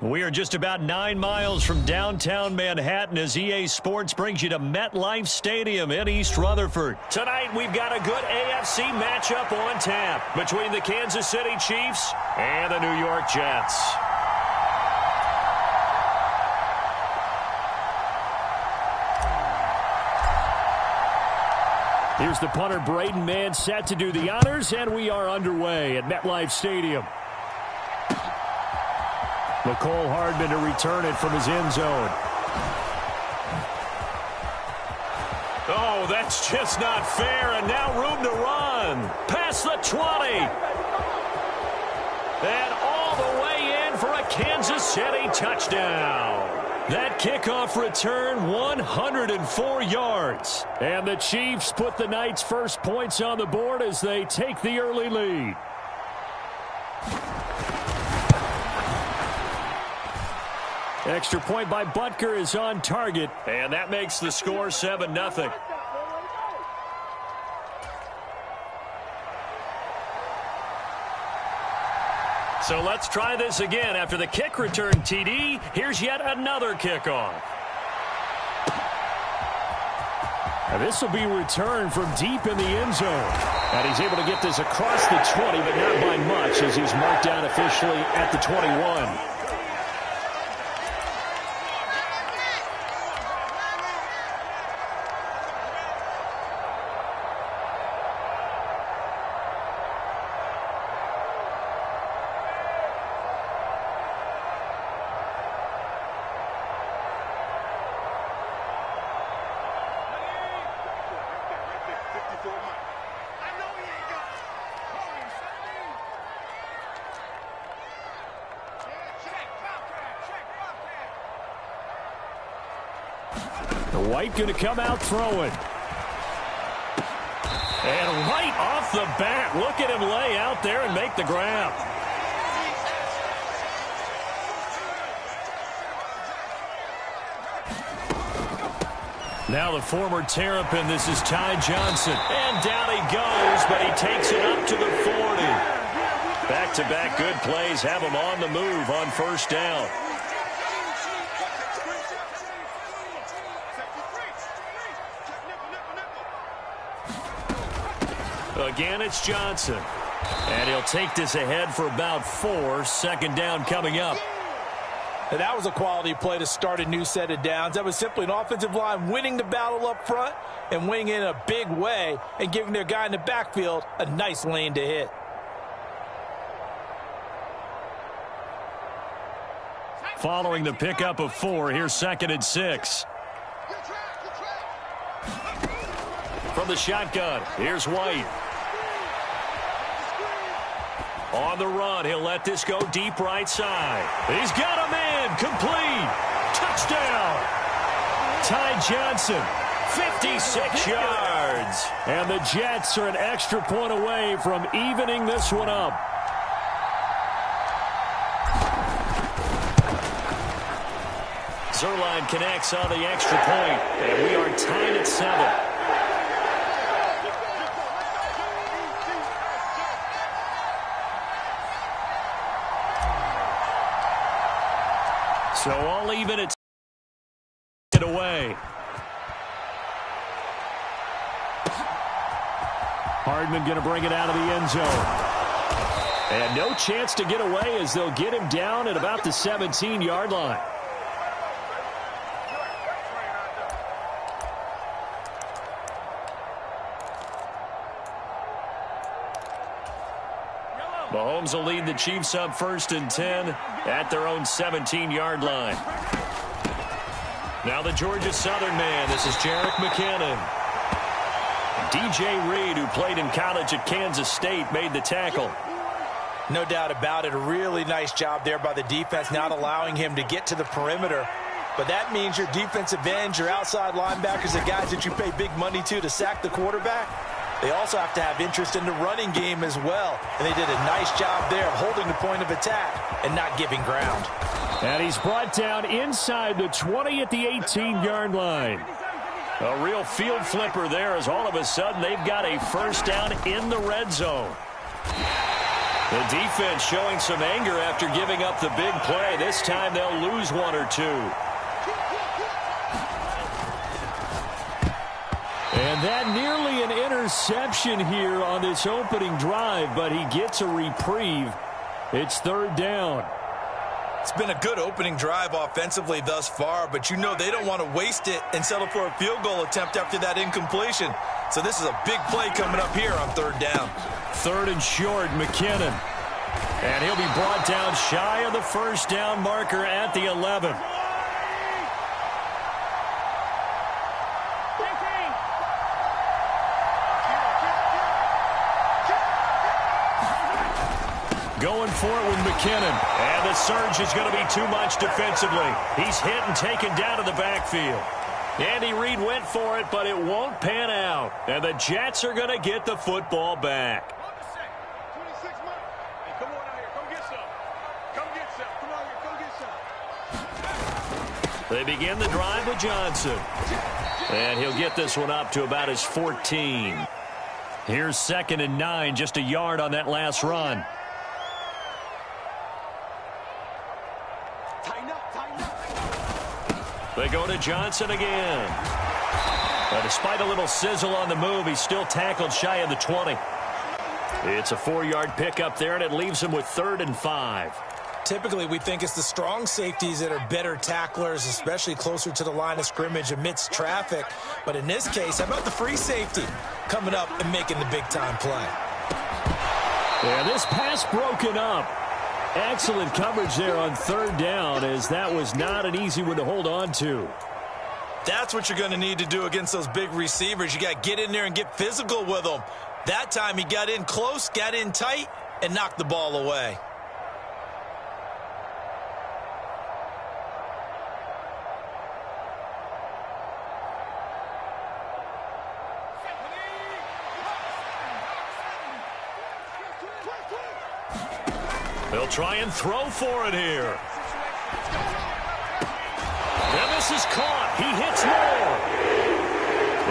We are just about 9 miles from downtown Manhattan as EA Sports brings you to MetLife Stadium in East Rutherford. Tonight, we've got a good AFC matchup on tap between the Kansas City Chiefs and the New York Jets. Here's the punter, Braden Mann, set to do the honors, and we are underway at MetLife Stadium. McCole Hardman to return it from his end zone. Oh, that's just not fair, and now room to run. Past the 20. And all the way in for a Kansas City touchdown. That kickoff return, 104 yards. And the Chiefs put the Knights' first points on the board as they take the early lead. Extra point by Butker is on target, and that makes the score 7-0. So let's try this again. After the kick return TD, here's yet another kickoff. And this will be returned from deep in the end zone. And he's able to get this across the 20, but not by much as he's marked down officially at the 21. White going to come out throwing. And right off the bat, look at him lay out there and make the grab. Now the former Terrapin, this is Ty Johnson. And down he goes, but he takes it up to the 40. Back-to-back good plays have him on the move on first down. Again, it's Johnson. And he'll take this ahead for about 4. Second down coming up. And that was a quality play to start a new set of downs. That was simply an offensive line winning the battle up front and winning in a big way and giving their guy in the backfield a nice lane to hit. Following the pickup of 4, here's 2nd and 6. From the shotgun, here's White. On the run, he'll let this go deep right side. He's got a man, complete. Touchdown. Ty Johnson, 56 yards. And the Jets are an extra point away from evening this one up. Zerline connects on the extra point, and we are tied at 7. So all even, it's it away. Hardman going to bring it out of the end zone. And no chance to get away as they'll get him down at about the 17-yard line. Mahomes will lead the Chiefs up 1st and 10 at their own 17-yard line. Now the Georgia Southern man. This is Jerick McKinnon. DJ Reed, who played in college at Kansas State, made the tackle. No doubt about it. A really nice job there by the defense, not allowing him to get to the perimeter. But that means your defensive ends, your outside linebackers, the guys that you pay big money to sack the quarterback, they also have to have interest in the running game as well. And they did a nice job there of holding the point of attack and not giving ground. And he's brought down inside the 20 at the 18-yard line. A real field flipper there as all of a sudden they've got a first down in the red zone. The defense showing some anger after giving up the big play. This time they'll lose one or two. And that nearly an interception here on this opening drive, but he gets a reprieve. It's third down. It's been a good opening drive offensively thus far, but you know they don't want to waste it and settle for a field goal attempt after that incompletion. So this is a big play coming up here on third down. Third and short, McKinnon. And he'll be brought down shy of the first down marker at the 11. Going for it with McKinnon. And the surge is going to be too much defensively. He's hit and taken down to the backfield. Andy Reid went for it, but it won't pan out. And the Jets are going to get the football back. They begin the drive with Johnson. And he'll get this one up to about his 14. Here's 2nd and 9, just a yard on that last run. They go to Johnson again. But despite a little sizzle on the move, he's still tackled shy of the 20. It's a 4-yard pickup there, and it leaves him with 3rd and 5. Typically, we think it's the strong safeties that are better tacklers, especially closer to the line of scrimmage amidst traffic. But in this case, how about the free safety coming up and making the big-time play? Yeah, this pass broken up. Excellent coverage there on third down, as that was not an easy one to hold on to. That's what you're going to need to do against those big receivers. You got to get in there and get physical with them. That time he got in close, got in tight, and knocked the ball away. They'll try and throw for it here. And this is caught. He hits more.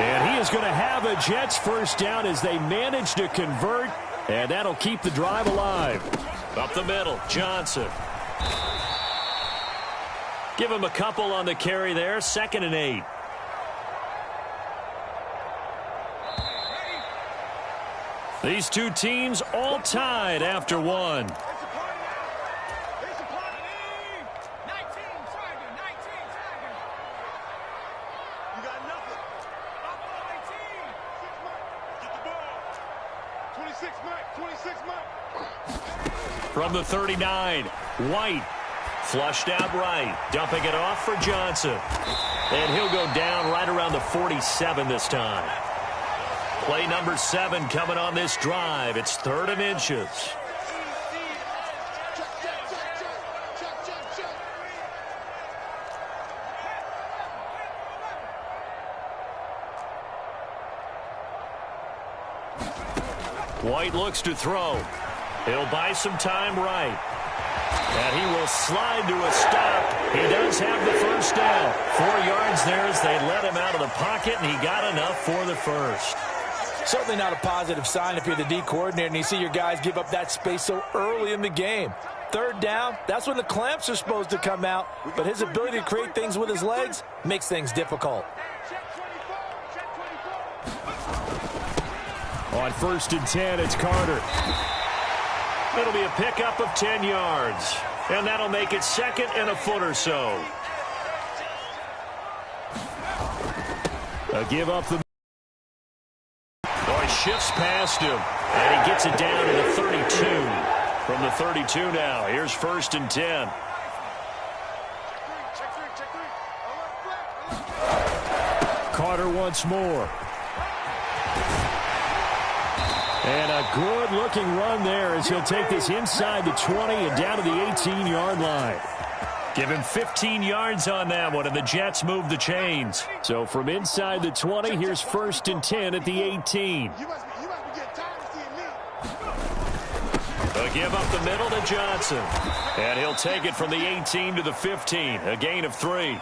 And he is going to have a Jets first down as they manage to convert. And that'll keep the drive alive. Up the middle, Johnson. Give him a couple on the carry there. 2nd and 8. These two teams all tied after one. From the 39, White flushed out right, dumping it off for Johnson. And he'll go down right around the 47 this time. Play number 7 coming on this drive. It's 3rd and inches. White looks to throw. He'll buy some time right. And he will slide to a stop. He does have the first down. 4 yards there as they let him out of the pocket, and he got enough for the first. Certainly not a positive sign if you're the D coordinator and you see your guys give up that space so early in the game. 3rd down, that's when the clamps are supposed to come out, but his ability to create things with his legs makes things difficult. On 1st and 10, it's Carter. It'll be a pickup of 10 yards, and that'll make it 2nd and a foot or so. A give up the... Oh, he shifts past him, and he gets it down to the 32. From the 32 now, here's 1st and 10. Carter once more. And a good-looking run there as he'll take this inside the 20 and down to the 18-yard line. Give him 15 yards on that one, and the Jets move the chains. So from inside the 20, here's 1st and 10 at the 18. A give up the middle to Johnson. And he'll take it from the 18 to the 15, a gain of 3.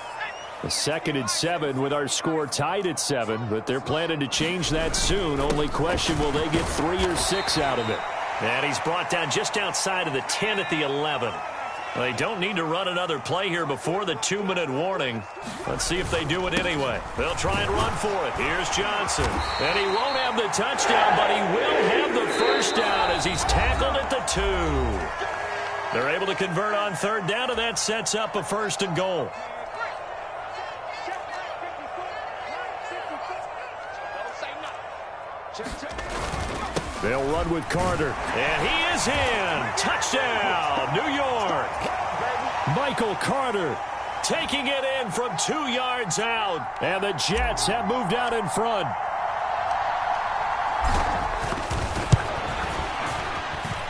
A 2nd and 7 with our score tied at 7, but they're planning to change that soon. Only question, will they get 3 or 6 out of it? And he's brought down just outside of the 10 at the 11. They don't need to run another play here before the 2-minute warning. Let's see if they do it anyway. They'll try and run for it. Here's Johnson. And he won't have the touchdown, but he will have the first down as he's tackled at the 2. They're able to convert on third down, and that sets up a 1st and goal. They'll run with Carter. And he is in. Touchdown, New York. Michael Carter taking it in from 2 yards out. And the Jets have moved out in front.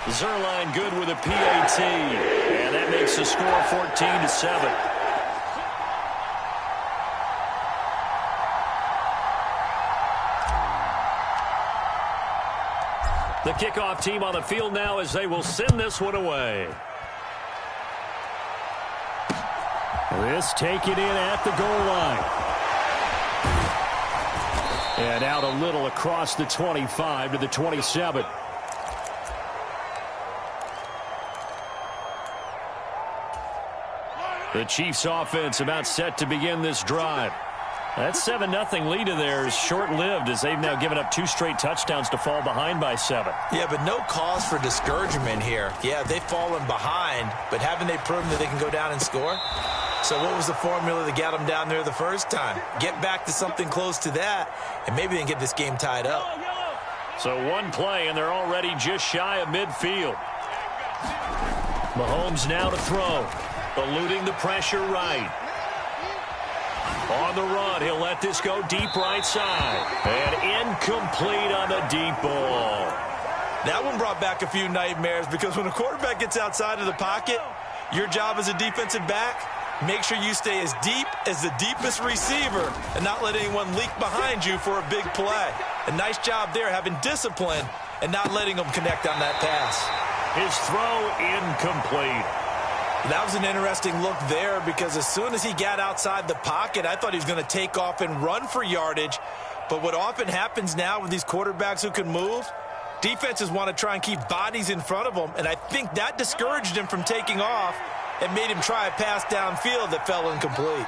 Zerline good with a PAT. And that makes the score 14-7. The kickoff team on the field now as they will send this one away. This taken in at the goal line. And out a little across the 25 to the 27. The Chiefs offense about set to begin this drive. That 7-0 lead of theirs short-lived as they've now given up 2 straight touchdowns to fall behind by 7. Yeah, but no cause for discouragement here. Yeah, they've fallen behind, but haven't they proven that they can go down and score? So what was the formula that got them down there the first time? Get back to something close to that, and maybe they can get this game tied up. So one play, and they're already just shy of midfield. Mahomes now to throw, eluding the pressure right. On the run, he'll let this go deep right side. And incomplete on the deep ball. That one brought back a few nightmares because when a quarterback gets outside of the pocket, your job as a defensive back, make sure you stay as deep as the deepest receiver and not let anyone leak behind you for a big play. A nice job there having discipline and not letting them connect on that pass. His throw incomplete. That was an interesting look there because as soon as he got outside the pocket, I thought he was going to take off and run for yardage. But what often happens now with these quarterbacks who can move, defenses want to try and keep bodies in front of them, and I think that discouraged him from taking off and made him try a pass downfield that fell incomplete.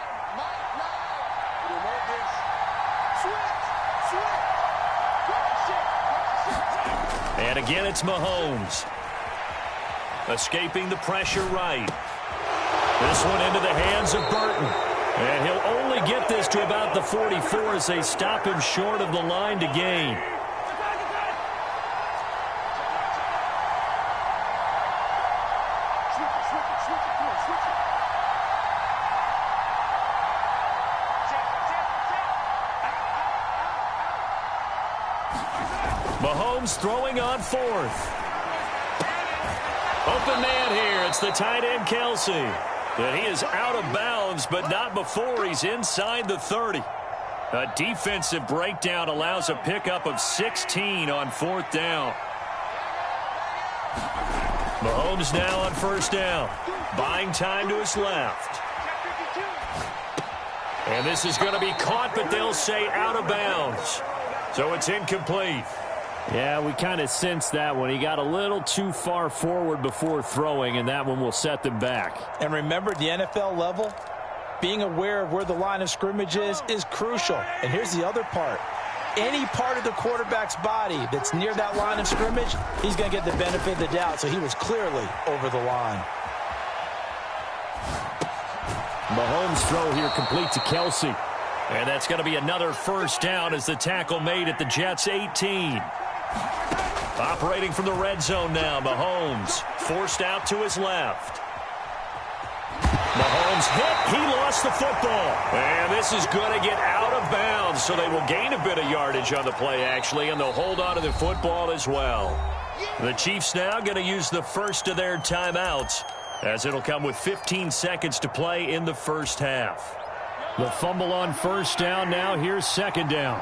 And again, it's Mahomes. Escaping the pressure right. This one into the hands of Burton. And he'll only get this to about the 44 as they stop him short of the line to gain. Mahomes throwing on 4th. Open man here. It's the tight end, Kelsey. And he is out of bounds, but not before he's inside the 30. A defensive breakdown allows a pickup of 16 on 4th down. Mahomes now on 1st down. Buying time to his left. And this is going to be caught, but they'll say out of bounds. So it's incomplete. Yeah, we kind of sensed that one. He got a little too far forward before throwing, and that one will set them back. And remember, at the NFL level, being aware of where the line of scrimmage is crucial. And here's the other part. Any part of the quarterback's body that's near that line of scrimmage, he's going to get the benefit of the doubt. So he was clearly over the line. Mahomes' throw here complete to Kelsey. And that's going to be another 1st down as the tackle made at the Jets' 18. Operating from the red zone now, Mahomes forced out to his left. Mahomes hit. He lost the football. And this is going to get out of bounds, so they will gain a bit of yardage on the play, actually, and they'll hold on to the football as well. The Chiefs now going to use the first of their timeouts, as it'll come with 15 seconds to play in the first half. The fumble on 1st down. Now here's 2nd down.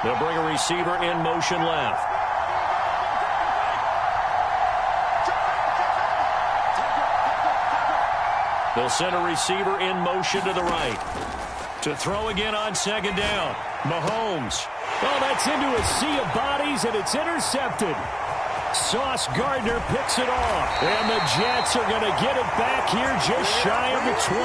They'll bring a receiver in motion left. They'll send a receiver in motion to the right. To throw again on 2nd down. Mahomes. Oh, that's into a sea of bodies, and it's intercepted. Sauce Gardner picks it off. And the Jets are going to get it back here just shy of the 20.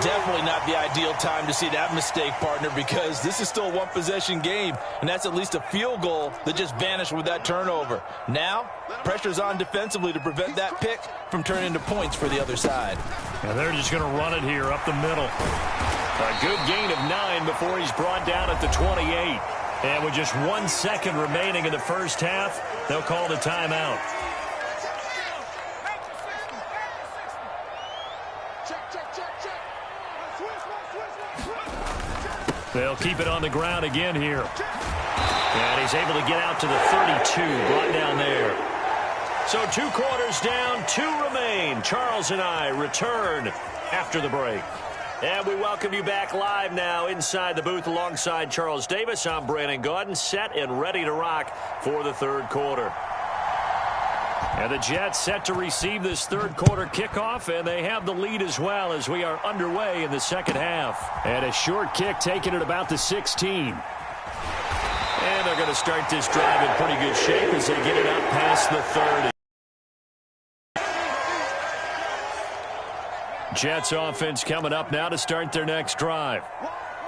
Definitely not the ideal time to see that mistake, partner, because this is still a one-possession game, and that's at least a field goal that just vanished with that turnover. Now, pressure's on defensively to prevent that pick from turning into points for the other side. And they're just going to run it here up the middle. A good gain of 9 before he's brought down at the 28. And with just 1 second remaining in the first half, they'll call the timeout. They'll keep it on the ground again here. And he's able to get out to the 32, brought down there. So 2 quarters down, 2 remain. Charles and I return after the break. And we welcome you back live now inside the booth alongside Charles Davis. I'm Brandon Gaudin, set and ready to rock for the third quarter. And the Jets set to receive this third quarter kickoff, and they have the lead as well as we are underway in the second half. And a short kick taken at about the 16. And they're going to start this drive in pretty good shape as they get it up past the 30. Jets offense coming up now to start their next drive.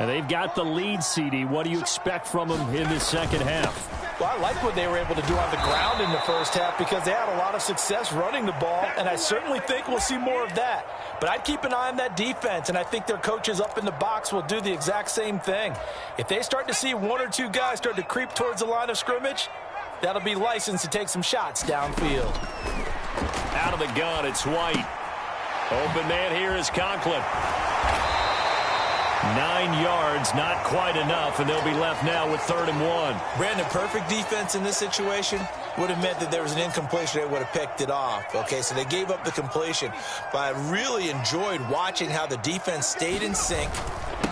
And they've got the lead, CD. What do you expect from them in the second half? Well, I like what they were able to do on the ground in the first half because they had a lot of success running the ball, and I certainly think we'll see more of that. But I'd keep an eye on that defense, and I think their coaches up in the box will do the exact same thing. If they start to see 1 or 2 guys start to creep towards the line of scrimmage, that'll be licensed to take some shots downfield. Out of the gun, it's White. Open man here is Conklin. 9 yards, not quite enough, and they'll be left now with 3rd and 1. Brandon, perfect defense in this situation would have meant that there was an incompletion. They would have picked it off. Okay, so they gave up the completion. But I really enjoyed watching how the defense stayed in sync,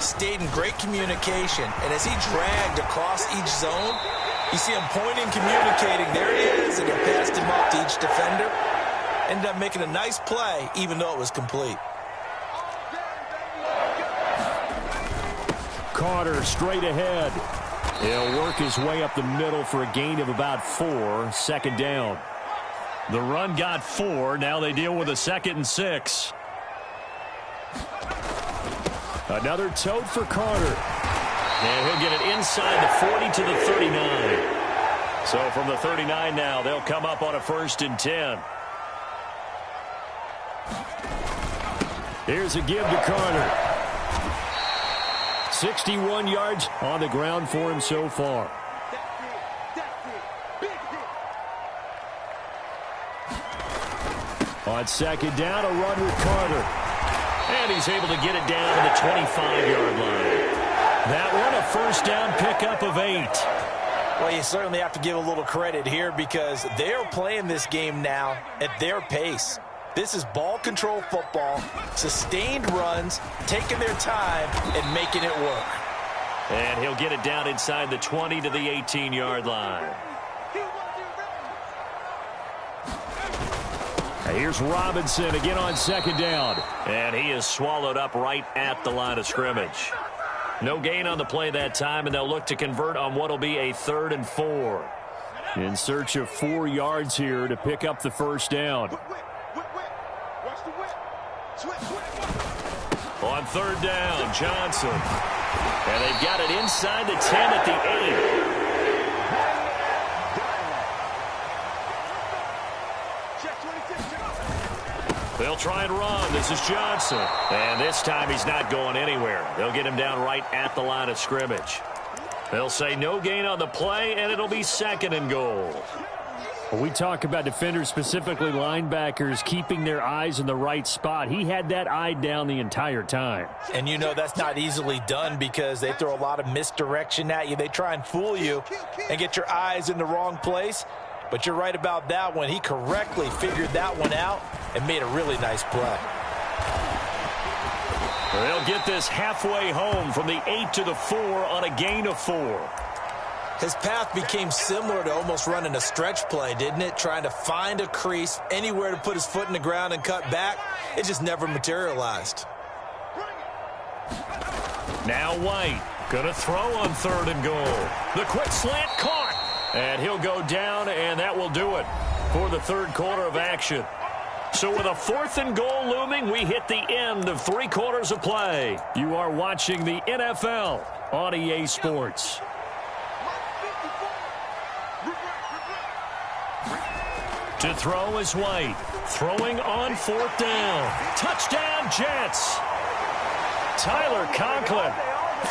stayed in great communication, and as he dragged across each zone, you see him pointing, communicating. There he is, and he passed him up to each defender. Ended up making a nice play, even though it was complete. Carter straight ahead. He'll work his way up the middle for a gain of about 4. 2nd down. The run got 4. Now they deal with a 2nd and 6. Another tote for Carter. And he'll get it inside the 40 to the 39. So from the 39 now, they'll come up on a 1st and 10. Here's a give to Carter. 61 yards on the ground for him so far. On 2nd down, a run with Carter. And he's able to get it down to the 25-yard line. That one a 1st down pickup of 8. Well, you certainly have to give a little credit here because they're playing this game now at their pace. This is ball control football, sustained runs, taking their time and making it work. And he'll get it down inside the 20 to the 18-yard line. Here's Robinson again on 2nd down. And he is swallowed up right at the line of scrimmage. No gain on the play that time, and they'll look to convert on what will be a 3rd and 4. In search of 4 yards here to pick up the 1st down. On 3rd down, Johnson. And they've got it inside the 10 at the 8. They'll try and run. This is Johnson. And this time he's not going anywhere. They'll get him down right at the line of scrimmage. They'll say no gain on the play, and it'll be 2nd and goal. When we talk about defenders, specifically linebackers, keeping their eyes in the right spot, he had that eye down the entire time. And you know that's not easily done because they throw a lot of misdirection at you. They try and fool you and get your eyes in the wrong place. But you're right about that one. He correctly figured that one out and made a really nice play. They'll get this halfway home from the 8 to the 4 on a gain of 4. His path became similar to almost running a stretch play, didn't it? Trying to find a crease, anywhere to put his foot in the ground and cut back. It just never materialized. Now White. Gonna throw on 3rd and goal. The quick slant caught. And he'll go down, and that will do it for the 3rd quarter of action. So with a 4th and goal looming, we hit the end of 3 quarters of play. You are watching the NFL on EA Sports. To throw is White. Throwing on 4th down. Touchdown, Jets. Tyler Conklin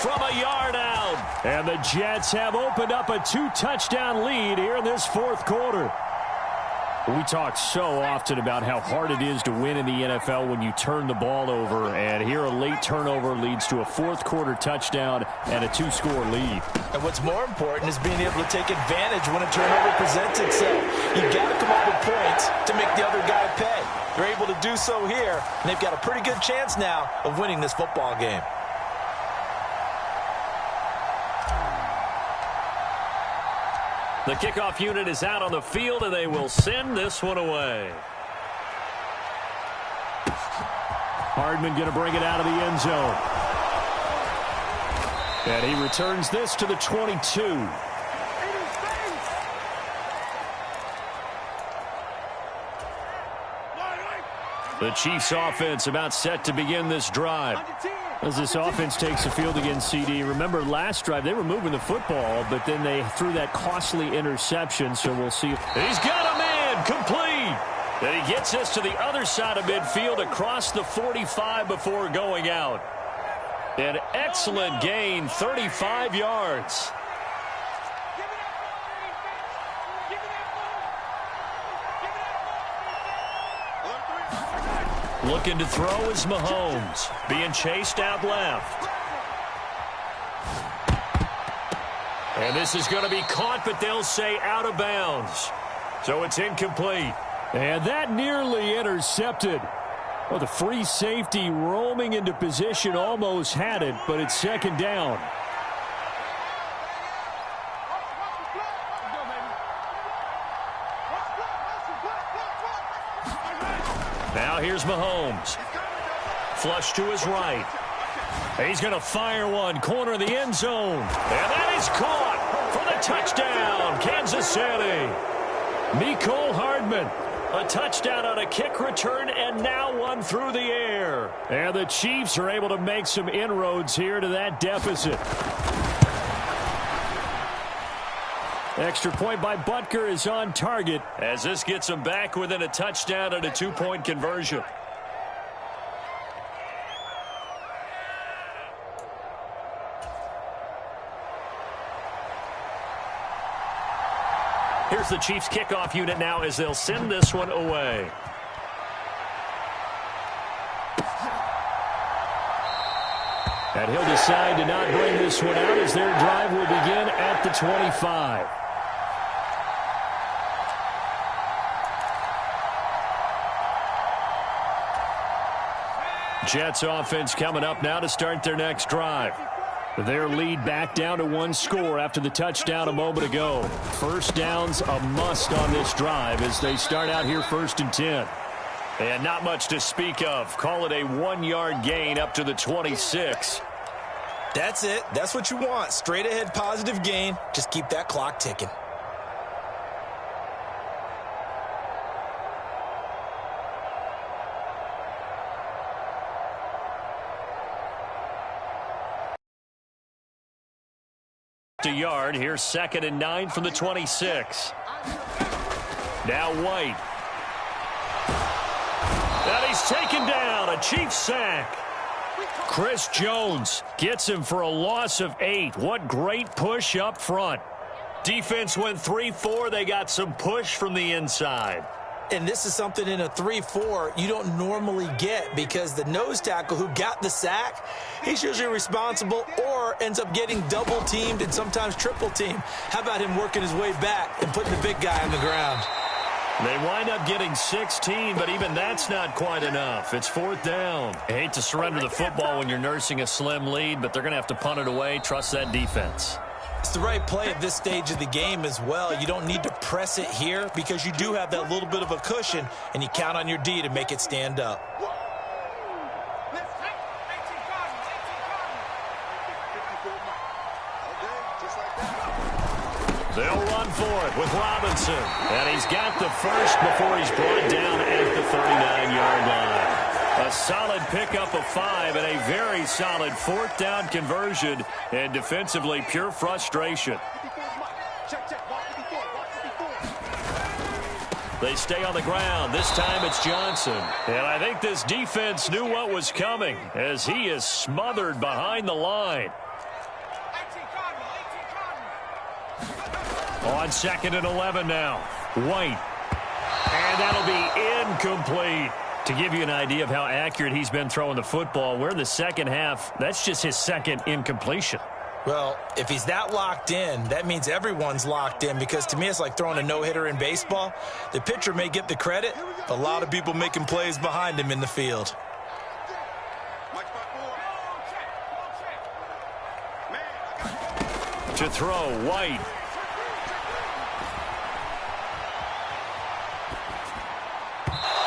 from a yard out. And the Jets have opened up a 2-touchdown lead here in this 4th quarter. We talk so often about how hard it is to win in the NFL when you turn the ball over, and here a late turnover leads to a 4th quarter touchdown and a 2-score lead. And what's more important is being able to take advantage when a turnover presents itself. You've got to come up with points to make the other guy pay. They're able to do so here, and they've got a pretty good chance now of winning this football game. The kickoff unit is out on the field, and they will send this one away. Hardman going to bring it out of the end zone. And he returns this to the 22. The Chiefs offense about set to begin this drive. As this offense takes the field again, CD, remember last drive they were moving the football, but then they threw that costly interception, so we'll see. He's got a man, complete. And he gets us to the other side of midfield across the 45 before going out. An excellent gain, 35 yards. Looking to throw is Mahomes. Being chased out left. And this is going to be caught, but they'll say out of bounds. So it's incomplete. And that nearly intercepted. Well, the free safety roaming into position almost had it, but it's 2nd down. Now here's Mahomes. Flush to his right. He's going to fire one. Corner of the end zone. And that is caught for the touchdown. Kansas City. Mecole Hardman. A touchdown on a kick return, and now one through the air. And the Chiefs are able to make some inroads here to that deficit. Extra point by Butker is on target. As this gets them back within a touchdown and a 2-point conversion. Here's the Chiefs kickoff unit now as they'll send this one away. And he'll decide to not bring this one out as their drive will begin at the 25. Jets offense coming up now to start their next drive. Their lead back down to 1 score after the touchdown a moment ago. First down's a must on this drive as they start out here 1st and 10. And not much to speak of. Call it a 1-yard gain up to the 26. That's it. That's what you want. Straight ahead positive gain. Just keep that clock ticking. A yard. Here's 2nd and 9 from the 26. Now White. And he's taken down. A Chiefs sack. Chris Jones gets him for a loss of 8. What great push up front. Defense went 3-4. They got some push from the inside. And this is something in a 3-4 you don't normally get because the nose tackle who got the sack, he's usually responsible or ends up getting double teamed and sometimes triple teamed. How about him working his way back and putting the big guy on the ground? They wind up getting 16, but even that's not quite enough. It's 4th down. I hate to surrender the football when you're nursing a slim lead, but they're going to have to punt it away. Trust that defense. It's the right play at this stage of the game as well. You don't need to press it here because you do have that little bit of a cushion, and you count on your D to make it stand up. They'll run for it with Robinson. And he's got the first before he's brought down at the 39-yard line. A solid pickup of 5 and a very solid fourth down conversion. And defensively, pure frustration. They stay on the ground. This time it's Johnson. And I think this defense knew what was coming as he is smothered behind the line. On 2nd and 11 now. White. And that'll be incomplete. To give you an idea of how accurate he's been throwing the football, we're in the second half. That's just his second incompletion. Well, if he's that locked in, that means everyone's locked in, because to me it's like throwing a no-hitter in baseball. The pitcher may get the credit, but a lot of people making plays behind him in the field. To throw, White.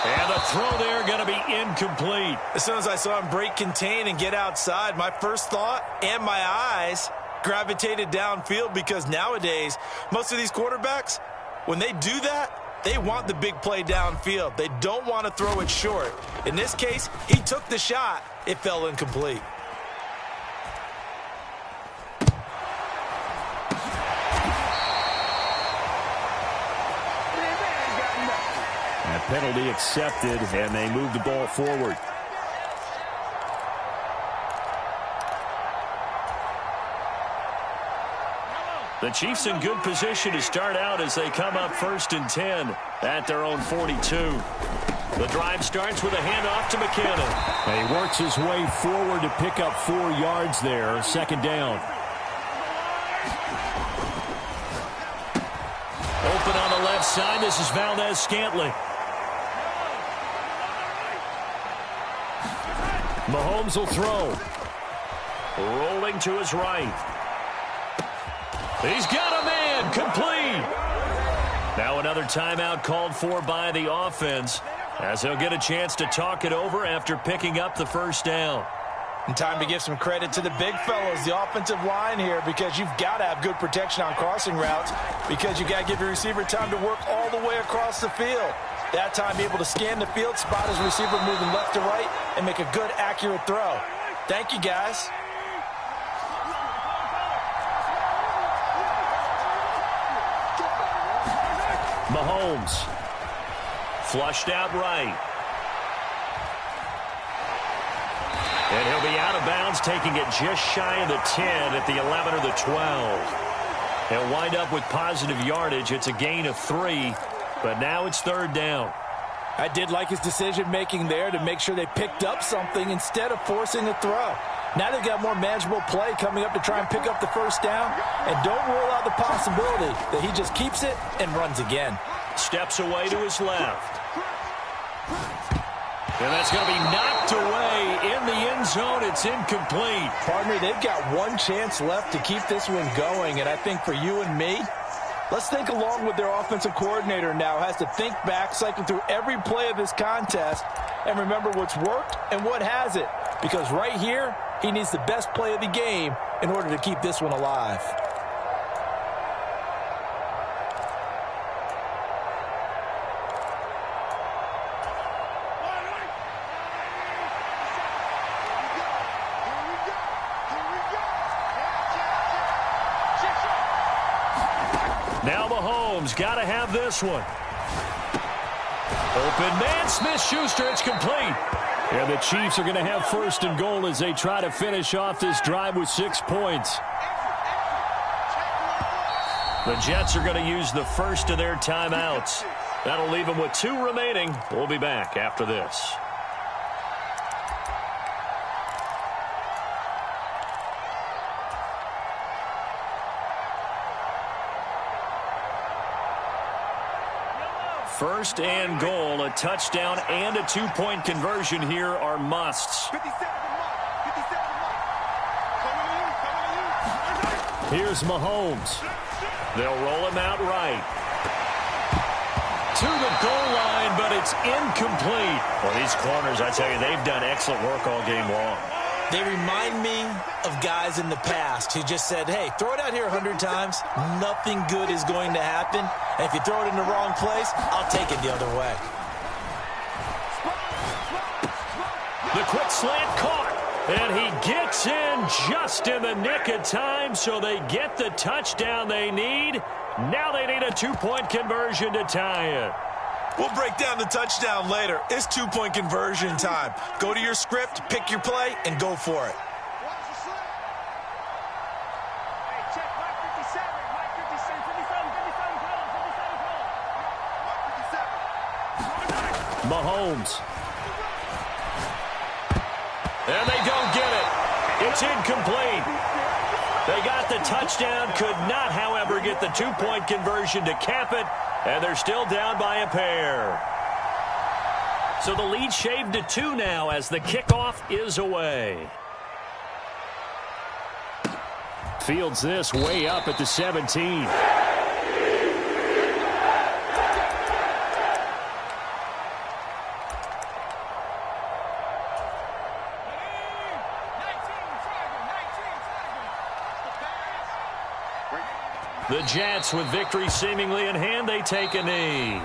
And the throw there going to be incomplete. As soon as I saw him break contain and get outside, my first thought and my eyes gravitated downfield, because nowadays, most of these quarterbacks, when they do that, they want the big play downfield. They don't want to throw it short. In this case, he took the shot. It fell incomplete. Penalty accepted, and they move the ball forward. The Chiefs in good position to start out as they come up 1st and 10 at their own 42. The drive starts with a handoff to McKinnon. And he works his way forward to pick up 4 yards there, 2nd down. Open on the left side, this is Valdez-Scantling. Mahomes will throw. Rolling to his right. He's got a man. Complete. Now another timeout called for by the offense, as they'll get a chance to talk it over after picking up the first down. And time to give some credit to the big fellas, the offensive line here, because you've got to have good protection on crossing routes, because you got to give your receiver time to work all the way across the field. That time, be able to scan the field, spot his receiver moving left to right, and make a good, accurate throw. Thank you, guys. Mahomes. Flushed out right. And he'll be out of bounds, taking it just shy of the 10 at the 11 or the 12. He'll wind up with positive yardage. It's a gain of 3. But now it's 3rd down. I did like his decision-making there to make sure they picked up something instead of forcing a throw. Now they've got more manageable play coming up to try and pick up the first down. And don't rule out the possibility that he just keeps it and runs again. Steps away to his left. And that's going to be knocked away in the end zone. It's incomplete. Partner, they've got one chance left to keep this one going. And I think for you and me, let's think along with their offensive coordinator now. Has to think back, cycle through every play of this contest, and remember what's worked and what hasn't. Because right here, he needs the best play of the game in order to keep this one alive. Now Mahomes got to have this one. Open man, Smith-Schuster, it's complete. And the Chiefs are going to have 1st and goal as they try to finish off this drive with 6 points. The Jets are going to use the first of their timeouts. That'll leave them with 2 remaining. We'll be back after this. First and goal, a touchdown and a 2-point conversion here are musts. Here's Mahomes. They'll roll him out right. To the goal line, but it's incomplete. Well, these corners, I tell you, they've done excellent work all game long. They remind me of guys in the past who just said, hey, throw it out here 100 times, nothing good is going to happen. And if you throw it in the wrong place, I'll take it the other way. The quick slant caught, and he gets in just in the nick of time, so they get the touchdown they need. Now they need a two-point conversion to tie it. We'll break down the touchdown later. It's two-point conversion time. Go to your script, pick your play, and go for it. Mahomes. And they don't get it. It's incomplete. They got the touchdown, could not, however, get the two-point conversion to cap it, and they're still down by a pair. So the lead shaved to 2 now as the kickoff is away. Fields this way up at the 17. The Jets, with victory seemingly in hand, they take a knee.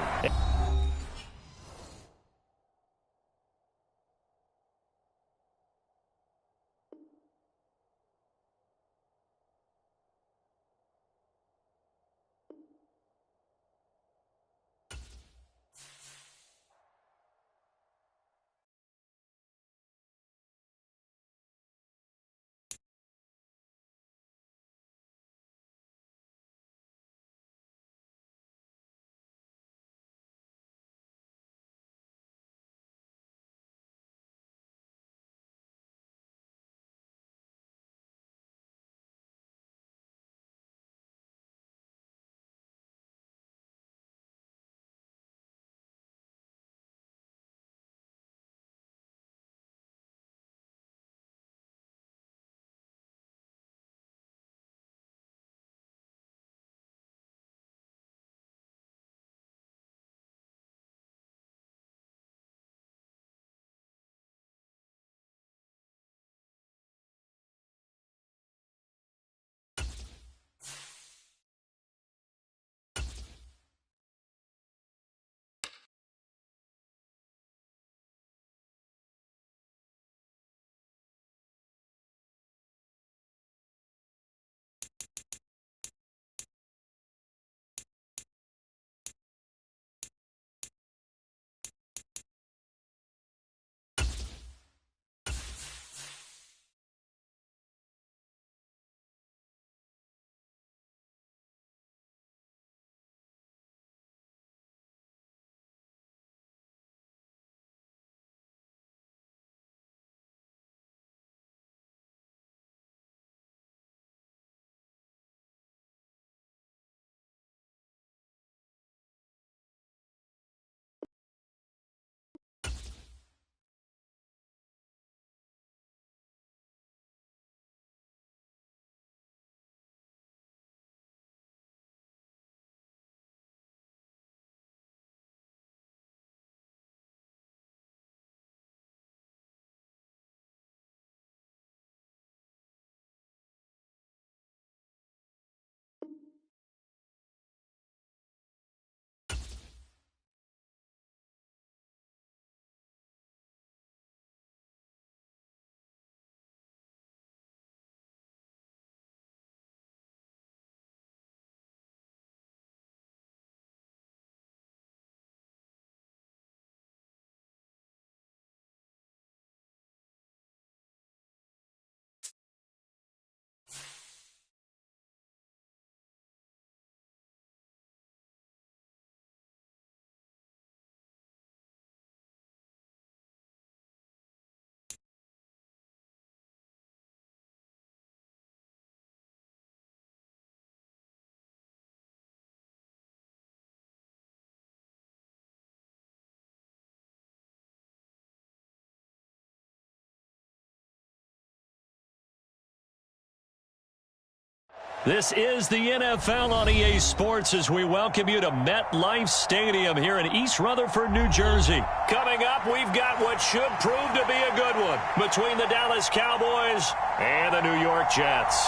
This is the NFL on EA Sports as we welcome you to MetLife Stadium here in East Rutherford, New Jersey. Coming up, we've got what should prove to be a good one between the Dallas Cowboys and the New York Jets.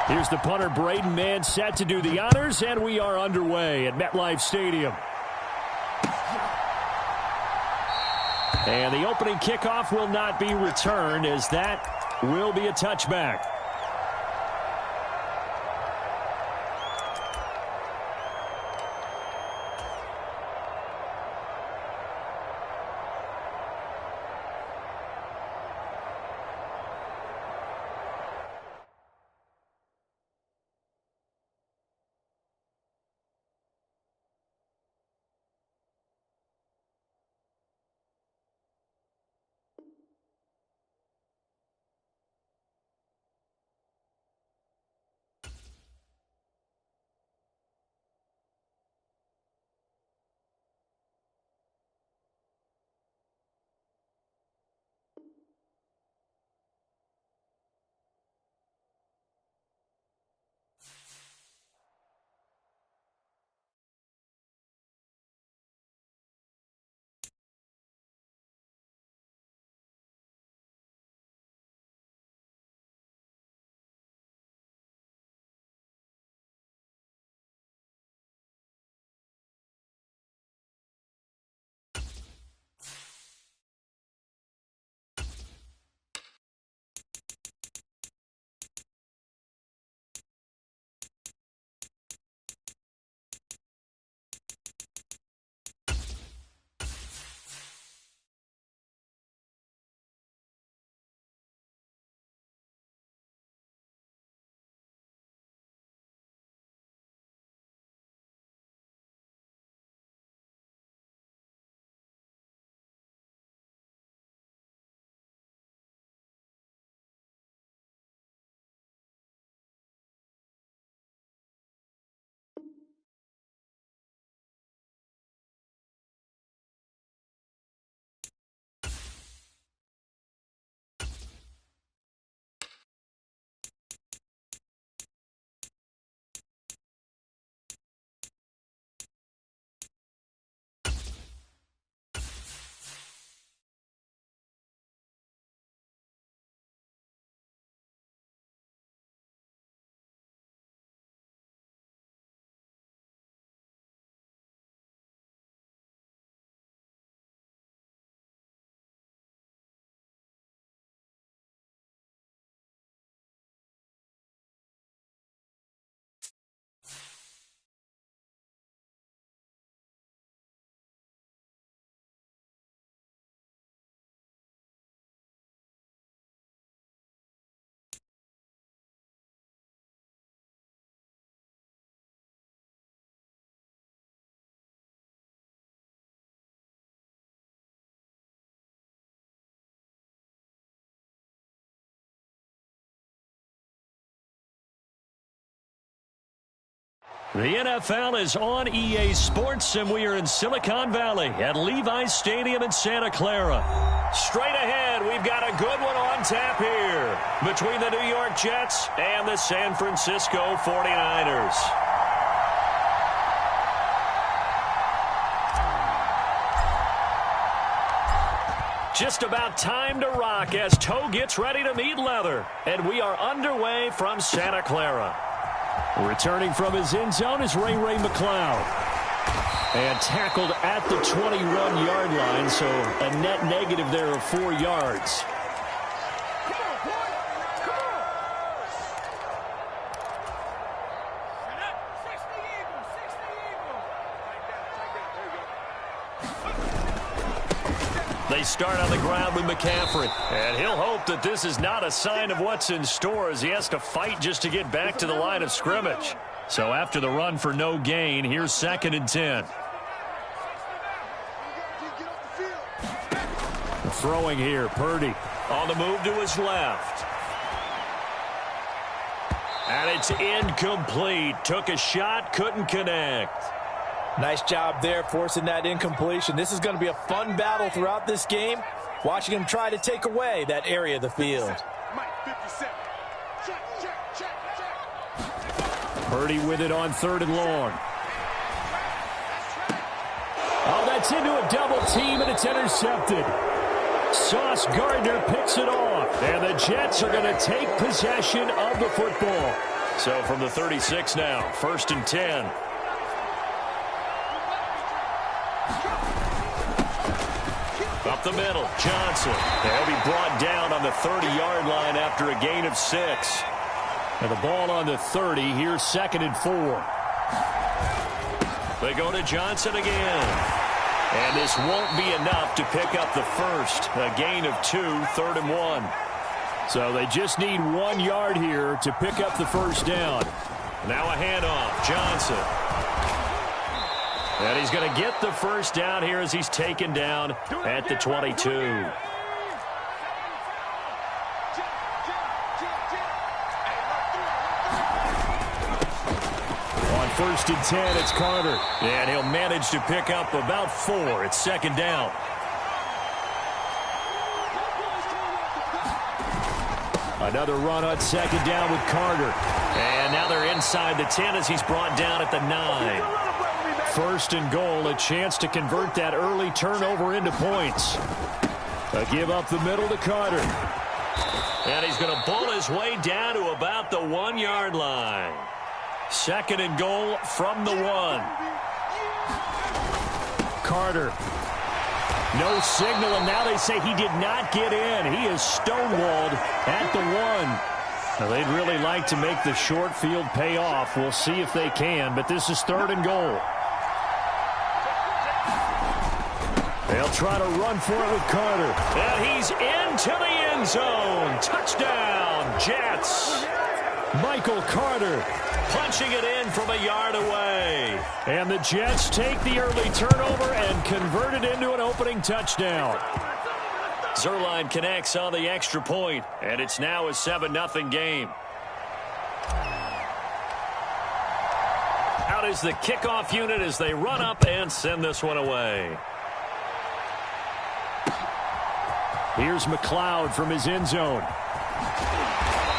Here's the punter, Braden Mann, set to do the honors, and we are underway at MetLife Stadium. And the opening kickoff will not be returned, as that will be a touchback. The NFL is on EA Sports, and we are in Silicon Valley at Levi's Stadium in Santa Clara. Straight ahead, we've got a good one on tap here between the New York Jets and the San Francisco 49ers. Just about time to rock as toe gets ready to meet leather, and we are underway from Santa Clara. Returning from his end zone is Ray McCloud. And tackled at the 21-yard line, so a net negative there of 4 yards. They start on the ground with McCaffrey. And he'll hope that this is not a sign of what's in store as he has to fight just to get back to the line of scrimmage. So after the run for no gain, here's 2nd and 10. throwing here. Purdy on the move to his left. And it's incomplete. Took a shot, couldn't connect. Nice job there forcing that incompletion. This is going to be a fun battle throughout this game. Watching him try to take away that area of the field. Purdy with it on 3rd and long. Oh, that's into a double team, and it's intercepted. Sauce Gardner picks it off, and the Jets are going to take possession of the football. So from the 36 now, 1st and 10. Up the middle, Johnson. They'll be brought down on the 30-yard line after a gain of 6. And the ball on the 30, here's 2nd and 4. They go to Johnson again. And this won't be enough to pick up the first. A gain of 2, 3rd and 1. So they just need 1 yard here to pick up the first down. Now a handoff, Johnson. And he's going to get the first down here as he's taken down at the 22. On 1st and 10, it's Carter. And he'll manage to pick up about 4. It's 2nd down. Another run on 2nd down with Carter. And now they're inside the 10 as he's brought down at the 9. 1st and goal, a chance to convert that early turnover into points. A give up the middle to Carter. And he's going to bull his way down to about the 1 yard line. 2nd and goal from the 1. Carter. No signal, and now they say he did not get in. He is stonewalled at the 1. Now, they'd really like to make the short field pay off. We'll see if they can, but this is 3rd and goal. They'll try to run for it with Carter. And he's into the end zone. Touchdown, Jets. Michael Carter punching it in from a yard away. And the Jets take the early turnover and convert it into an opening touchdown. Zuerlein connects on the extra point, and it's now a 7-0 game. Out is the kickoff unit as they run up and send this one away. Here's McLeod from his end zone.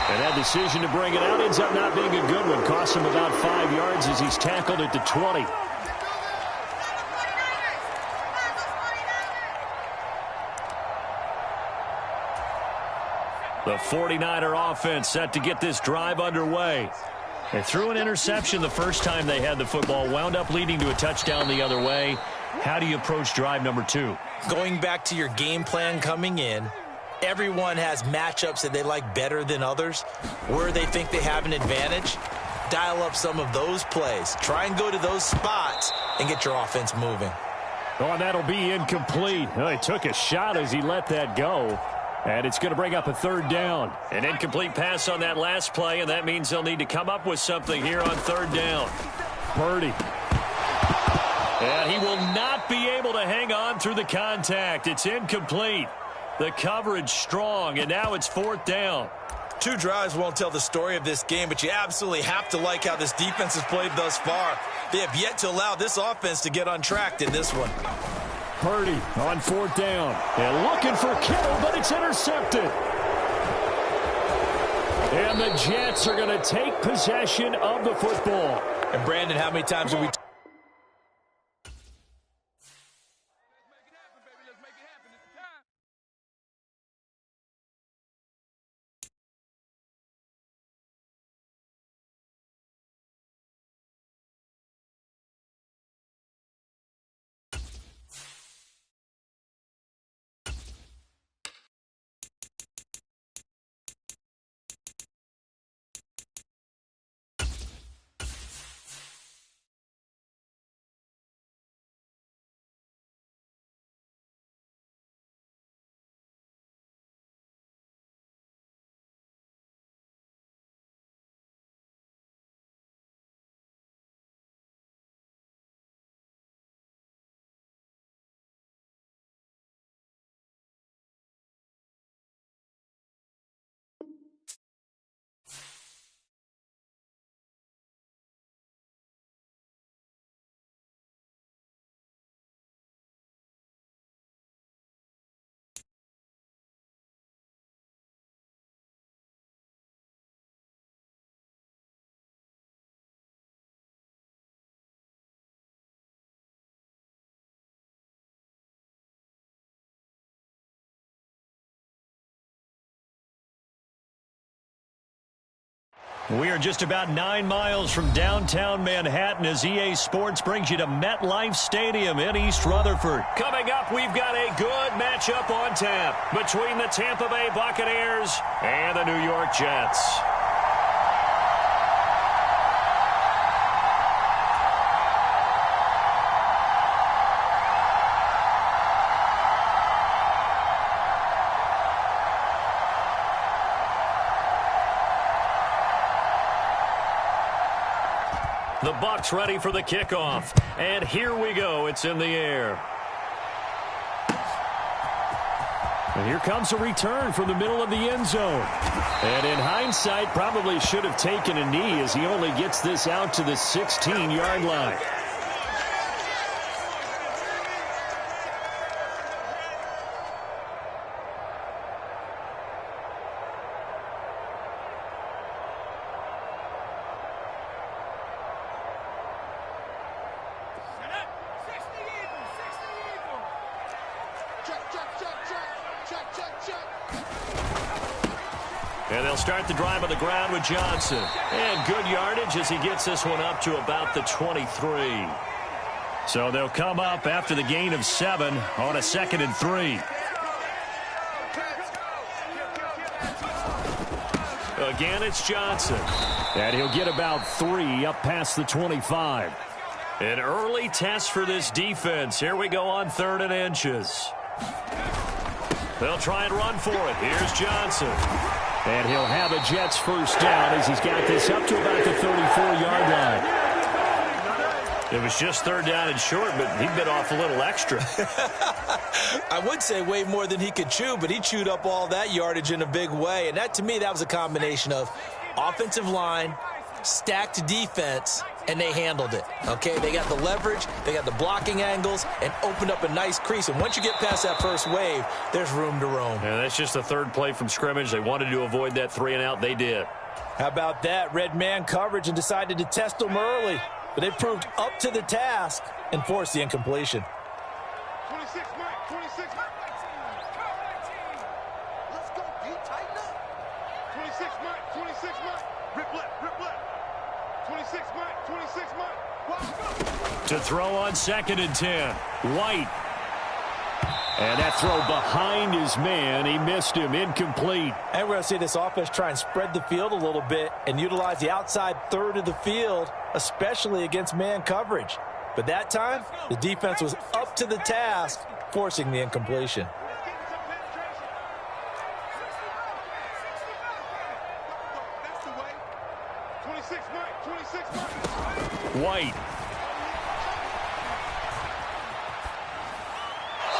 And that decision to bring it out ends up not being a good one. Costs him about 5 yards as he's tackled at the 20. The 49er offense set to get this drive underway. They threw an interception the first time they had the football, wound up leading to a touchdown the other way. How do you approach drive number 2? Going back to your game plan coming in, everyone has matchups that they like better than others. Where they think they have an advantage, dial up some of those plays. Try and go to those spots and get your offense moving. Oh, and that'll be incomplete. Well, he took a shot as he let that go. And it's going to bring up a 3rd down. An incomplete pass on that last play, and that means they'll need to come up with something here on 3rd down. Purdy. And he will not be able to hang on through the contact. It's incomplete. The coverage strong, and now it's 4th down. 2 drives won't tell the story of this game, but you absolutely have to like how this defense has played thus far. They have yet to allow this offense to get untracked in this one. Purdy on 4th down. And looking for Kittle, but it's intercepted. And the Jets are going to take possession of the football. And Brandon, how many times have we We are just about 9 miles from downtown Manhattan as EA Sports brings you to MetLife Stadium in East Rutherford. Coming up, we've got a good matchup on tap between the Tampa Bay Buccaneers and the New York Jets. The Bucs ready for the kickoff. And here we go. It's in the air. And here comes a return from the middle of the end zone. And in hindsight, probably should have taken a knee as he only gets this out to the 16-yard line. And they'll start the drive on the ground with Johnson. And good yardage as he gets this one up to about the 23. So they'll come up after the gain of 7 on a 2nd and 3. Again, it's Johnson. And he'll get about 3 up past the 25. An early test for this defense. Here we go on 3rd and inches. They'll try and run for it. Here's Johnson. And he'll have a Jets first down as he's got this up to about the 34-yard line. It was just 3rd down and short, but he bit off a little extra. I would say way more than he could chew, but he chewed up all that yardage in a big way. And that, to me, that was a combination of offensive line, stacked defense, and they handled it. Okay, they got the leverage, they got the blocking angles, and opened up a nice crease. And once you get past that first wave, there's room to roam. And that's just the 3rd play from scrimmage. They wanted to avoid that 3-and-out. They did. How about that? Red man coverage and decided to test them early. But they proved up to the task and forced the incompletion. 26, Mike. 26, Mike. Let's go, D. Tighten up. 26, Mike. 26, Mike. Rip left. 26, Mike. 26, Mike. To throw on 2nd and 10. White. And that throw behind his man. He missed him. Incomplete. And we're going to see this offense try and spread the field a little bit and utilize the outside 3rd of the field, especially against man coverage. But that time, the defense was up to the task, forcing the incompletion. White.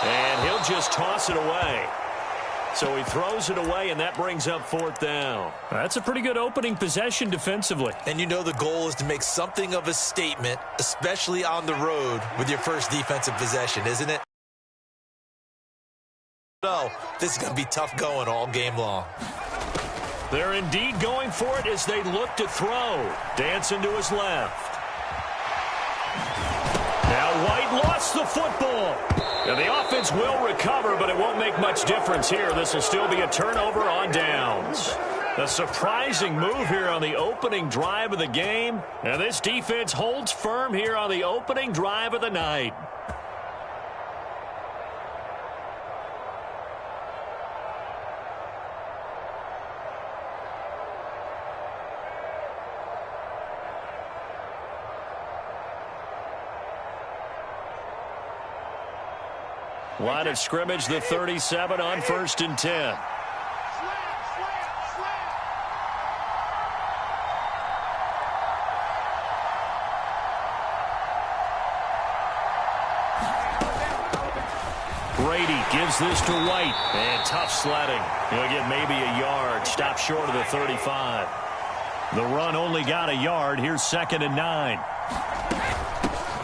And he'll just toss it away. So he throws it away, and that brings up 4th down. That's a pretty good opening possession defensively. And you know the goal is to make something of a statement, especially on the road with your first defensive possession, isn't it? No, this is going to be tough going all game long. They're indeed going for it as they look to throw. Dancing to his left. Now White lost the football. And the offense will recover, but it won't make much difference here. This will still be a turnover on downs. A surprising move here on the opening drive of the game. And this defense holds firm here on the opening drive of the night. Line of scrimmage, the 37 on 1st and 10. Brady gives this to White. And tough sledding. He'll get maybe a yard. Stop short of the 35. The run only got a yard. Here's 2nd and 9.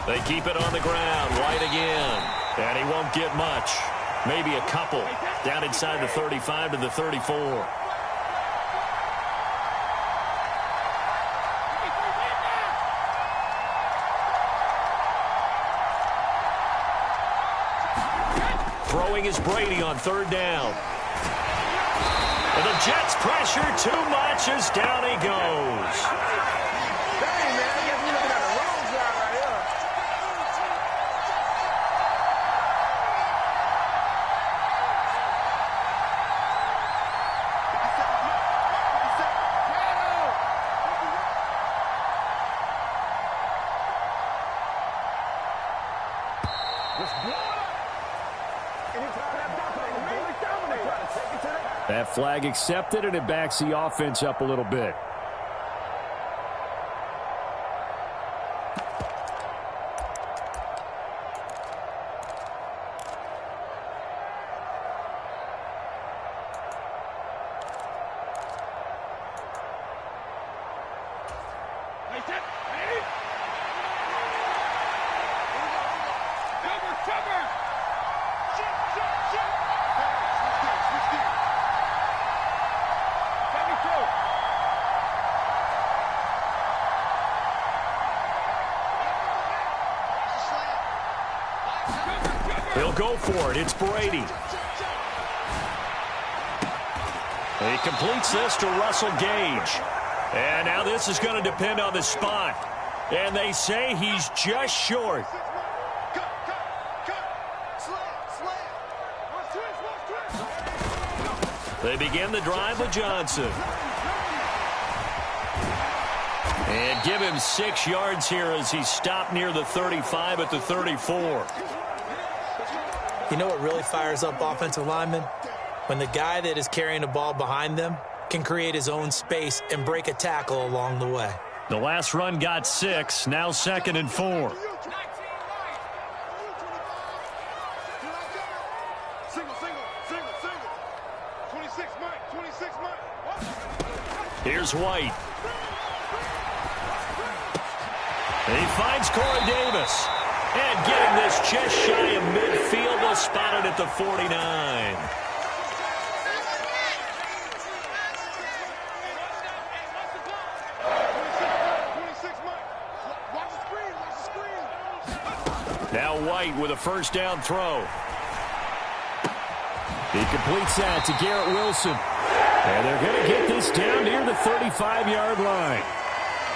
They keep it on the ground. White again. And he won't get much. Maybe a couple. Down inside the 35 to the 34. Throwing is Brady on 3rd down. And the Jets pressure too much as down he goes. Dang, man, I guess we're looking at the wrong side right here. That flag accepted, and it backs the offense up a little bit. He'll go for it. It's Brady. He completes this to Russell Gage. And now this is going to depend on the spot. And they say he's just short. They begin the drive with Johnson. And give him 6 yards here as he stopped near the 35 at the 34. You know what really fires up offensive linemen? When the guy that is carrying the ball behind them can create his own space and break a tackle along the way. The last run got 6, now 2nd and 4. Here's White. He finds Corey Davis. And getting this just shy of midfield, was spotted at the 49. Now White with a first down throw. He completes that to Garrett Wilson. And they're going to get this down near the 35-yard line.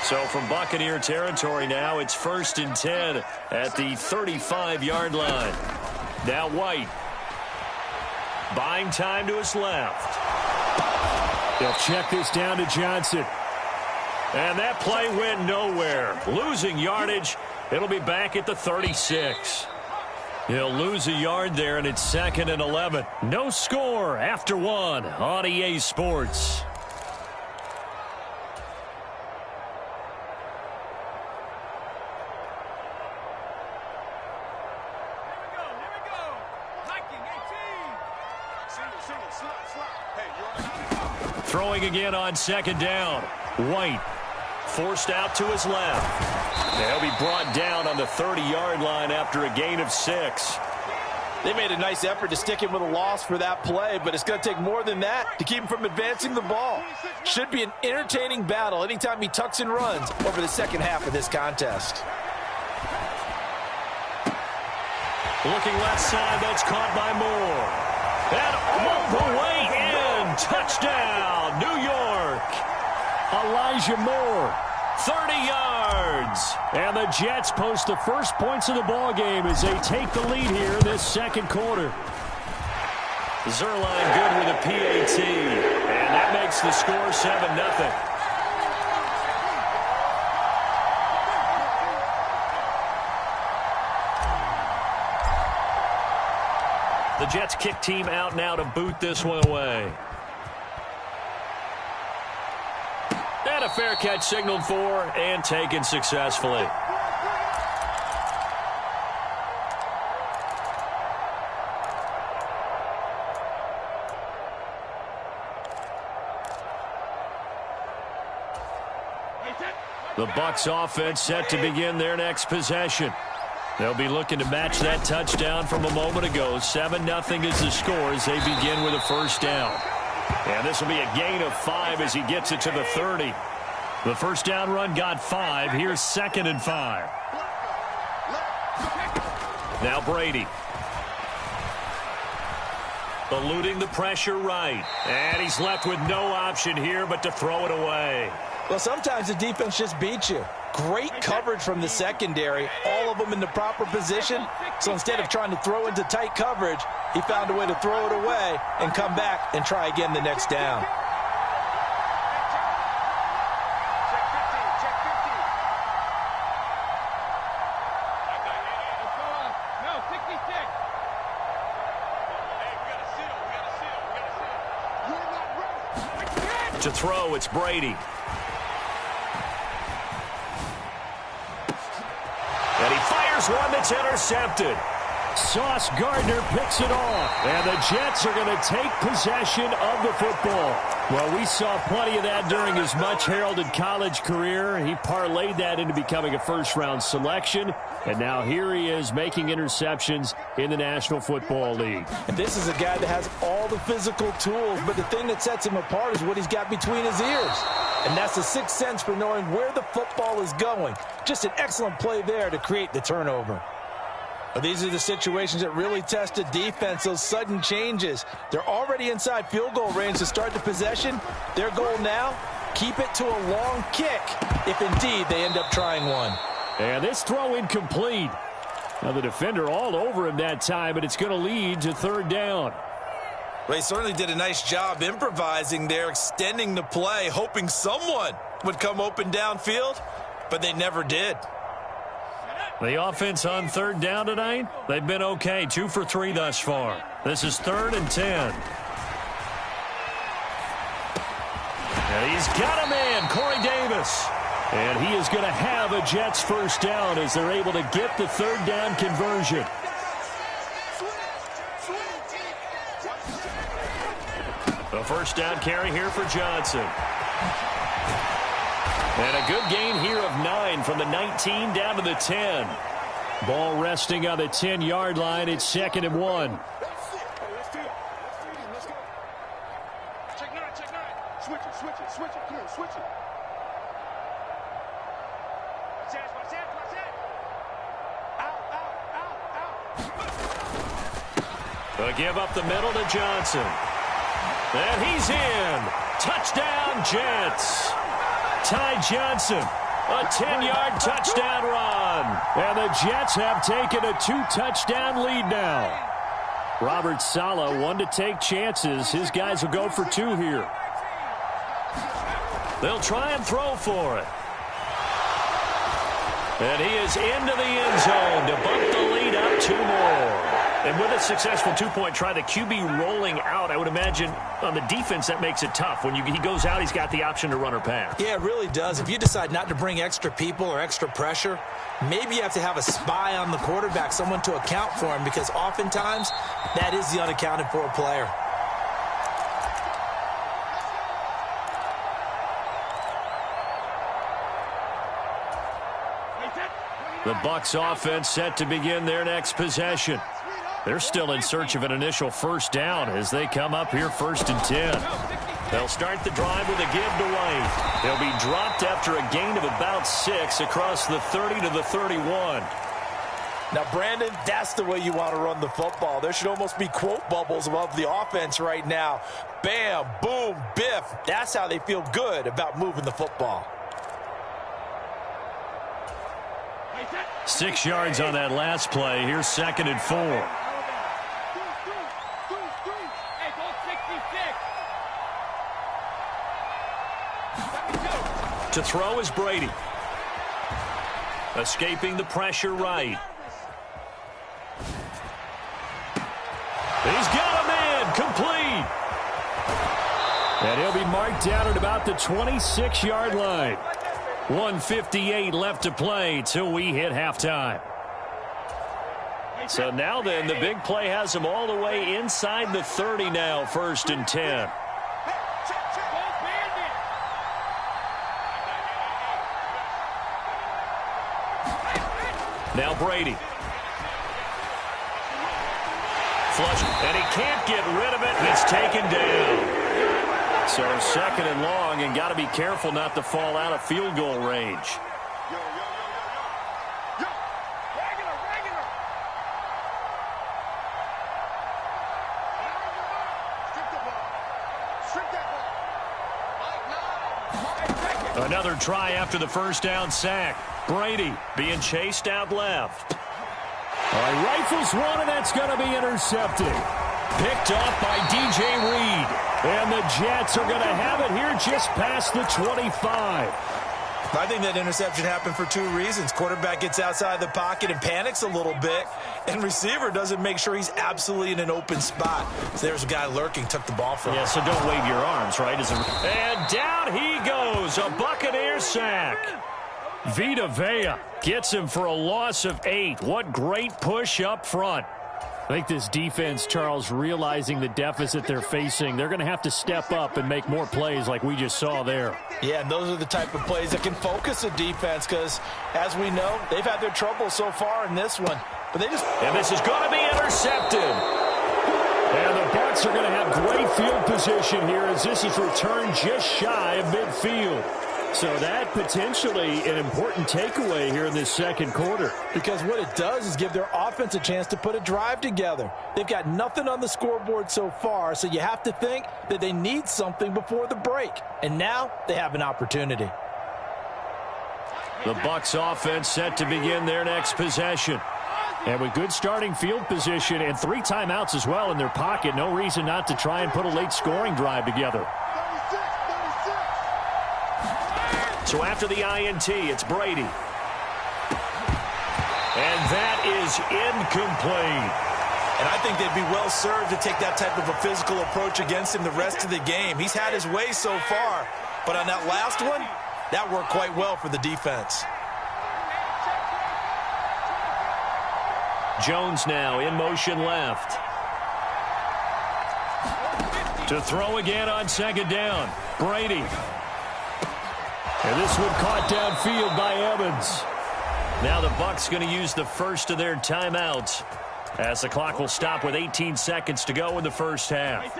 So from Buccaneer territory now, it's 1st and 10 at the 35-yard line. Now White. Buying time to his left. They'll check this down to Johnson. And that play went nowhere. Losing yardage. It'll be back at the 36. He'll lose a yard there, and it's 2nd and 11. No score after 1 on EA Sports. Throwing again on 2nd down. White forced out to his left. They'll be brought down on the 30-yard line after a gain of 6. They made a nice effort to stick him with a loss for that play, but it's going to take more than that to keep him from advancing the ball. Should be an entertaining battle anytime he tucks and runs over the second half of this contest. Looking left side, that's caught by Moore. And all the way in. Touchdown, New York. Elijah Moore. 30 yards. And the Jets post the first points of the ball game as they take the lead here in this second quarter. Zerline good with a PAT. And that makes the score 7-0. The Jets kick team out now to boot this one away. And a fair catch signaled for and taken successfully. The Bucs offense set to begin their next possession. They'll be looking to match that touchdown from a moment ago. 7-0 is the score as they begin with a first down. And this will be a gain of 5 as he gets it to the 30. The first down run got 5. Here's 2nd and 5. Now Brady. Eluding the pressure right. And he's left with no option here but to throw it away. Well, sometimes the defense just beats you. Great coverage from the secondary, all of them in the proper position. So instead of trying to throw into tight coverage, he found a way to throw it away and come back and try again the next down. To throw, it's Brady. And he fires one that's intercepted. Sauce Gardner picks it off. And the Jets are going to take possession of the football. Well, we saw plenty of that during his much-heralded college career. He parlayed that into becoming a first-round selection. And now here he is making interceptions in the National Football League. And this is a guy that has all the physical tools, but the thing that sets him apart is what he's got between his ears. And that's the sixth sense for knowing where the football is going. Just an excellent play there to create the turnover. But these are the situations that really test a defense, those sudden changes. They're already inside field goal range to start the possession. Their goal now, keep it to a long kick, if indeed they end up trying one. And this throw incomplete. Now the defender all over him that time, but it's going to lead to third down. Well, he certainly did a nice job improvising there, extending the play, hoping someone would come open downfield, but they never did. The offense on third down tonight, they've been okay. 2 for 3 thus far. This is 3rd and 10. And he's got a man, Corey Davis. And he is going to have a Jets first down as they're able to get the third down conversion. The first down carry here for Johnson. And a good gain here of 9 from the 19 down to the 10. Ball resting on the 10-yard line. It's 2nd and 1. Check 9, check 9. Switch it, switch it, switch it. Come on, switch it. Watch that. Out. They'll give up the middle to Johnson. And he's in. Touchdown, Jets. Ty Johnson, a 10-yard touchdown run. And the Jets have taken a 2-touchdown lead now. Robert Saleh, one to take chances. His guys will go for 2 here. They'll try and throw for it. And he is into the end zone to bump the lead up 2 more. And with a successful 2-point try, the QB rolling out, I would imagine on the defense that makes it tough. When he goes out, he's got the option to run or pass. Yeah, it really does. If you decide not to bring extra people or extra pressure, maybe you have to have a spy on the quarterback, someone to account for him, because oftentimes that is the unaccounted for player. The Bucs offense set to begin their next possession. They're still in search of an initial first down as they come up here 1st and 10. They'll start the drive with a give to White. They'll be dropped after a gain of about 6 across the 30 to the 31. Now, Brandon, that's the way you want to run the football. There should almost be quote bubbles above the offense right now. Bam, boom, biff. That's how they feel good about moving the football. 6 yards on that last play. Here's 2nd and 4. To throw is Brady. Escaping the pressure right. He's got a man, complete. And he'll be marked down at about the 26-yard line. 1:58 left to play till we hit halftime. So now then, the big play has him all the way inside the 30 now, 1st and 10. Now Brady. Flush, and he can't get rid of it. It's taken down. So 2nd and long, and got to be careful not to fall out of field goal range. Another try after the first down sack. Brady being chased out left. All right, rifles one, and that's going to be intercepted. Picked up by DJ Reed. And the Jets are going to have it here just past the 25. I think that interception happened for two reasons. Quarterback gets outside the pocket and panics a little bit, and receiver doesn't make sure he's absolutely in an open spot. So there's a guy lurking, took the ball from him. Yeah, so don't wave your arms, right? And down he goes, a Buccaneer sack. Vita Vea gets him for a loss of 8. What great push up front. I think this defense, Charles, realizing the deficit they're facing, they're going to have to step up and make more plays like we just saw there. Yeah, and those are the type of plays that can focus a defense because, as we know, they've had their trouble so far in this one. But they just... And this is going to be intercepted. And the Bucs are going to have great field position here as this is returned just shy of midfield. So that potentially an important takeaway here in this second quarter. Because what it does is give their offense a chance to put a drive together. They've got nothing on the scoreboard so far, so you have to think that they need something before the break. And now they have an opportunity. The Bucs offense set to begin their next possession. And with good starting field position and 3 timeouts as well in their pocket, no reason not to try and put a late scoring drive together. So after the INT, it's Brady. And that is incomplete. And I think they'd be well served to take that type of a physical approach against him the rest of the game. He's had his way so far, but on that last one, that worked quite well for the defense. Jones now in motion left. To throw again on second down. Brady. And this one caught downfield by Evans. Now the Bucs going to use the first of their timeouts as the clock will stop with 18 seconds to go in the first half.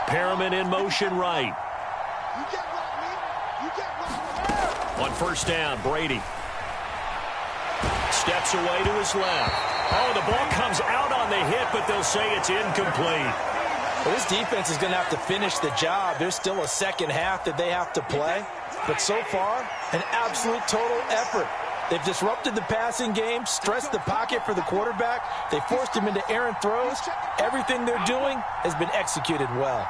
Perriman in motion right. On first down, Brady. Steps away to his left. Oh, the ball comes out on the hit, but they'll say it's incomplete. Well, this defense is going to have to finish the job. There's still a second half that they have to play. But so far, an absolute total effort. They've disrupted the passing game, stressed the pocket for the quarterback. They forced him into errant throws. Everything they're doing has been executed well.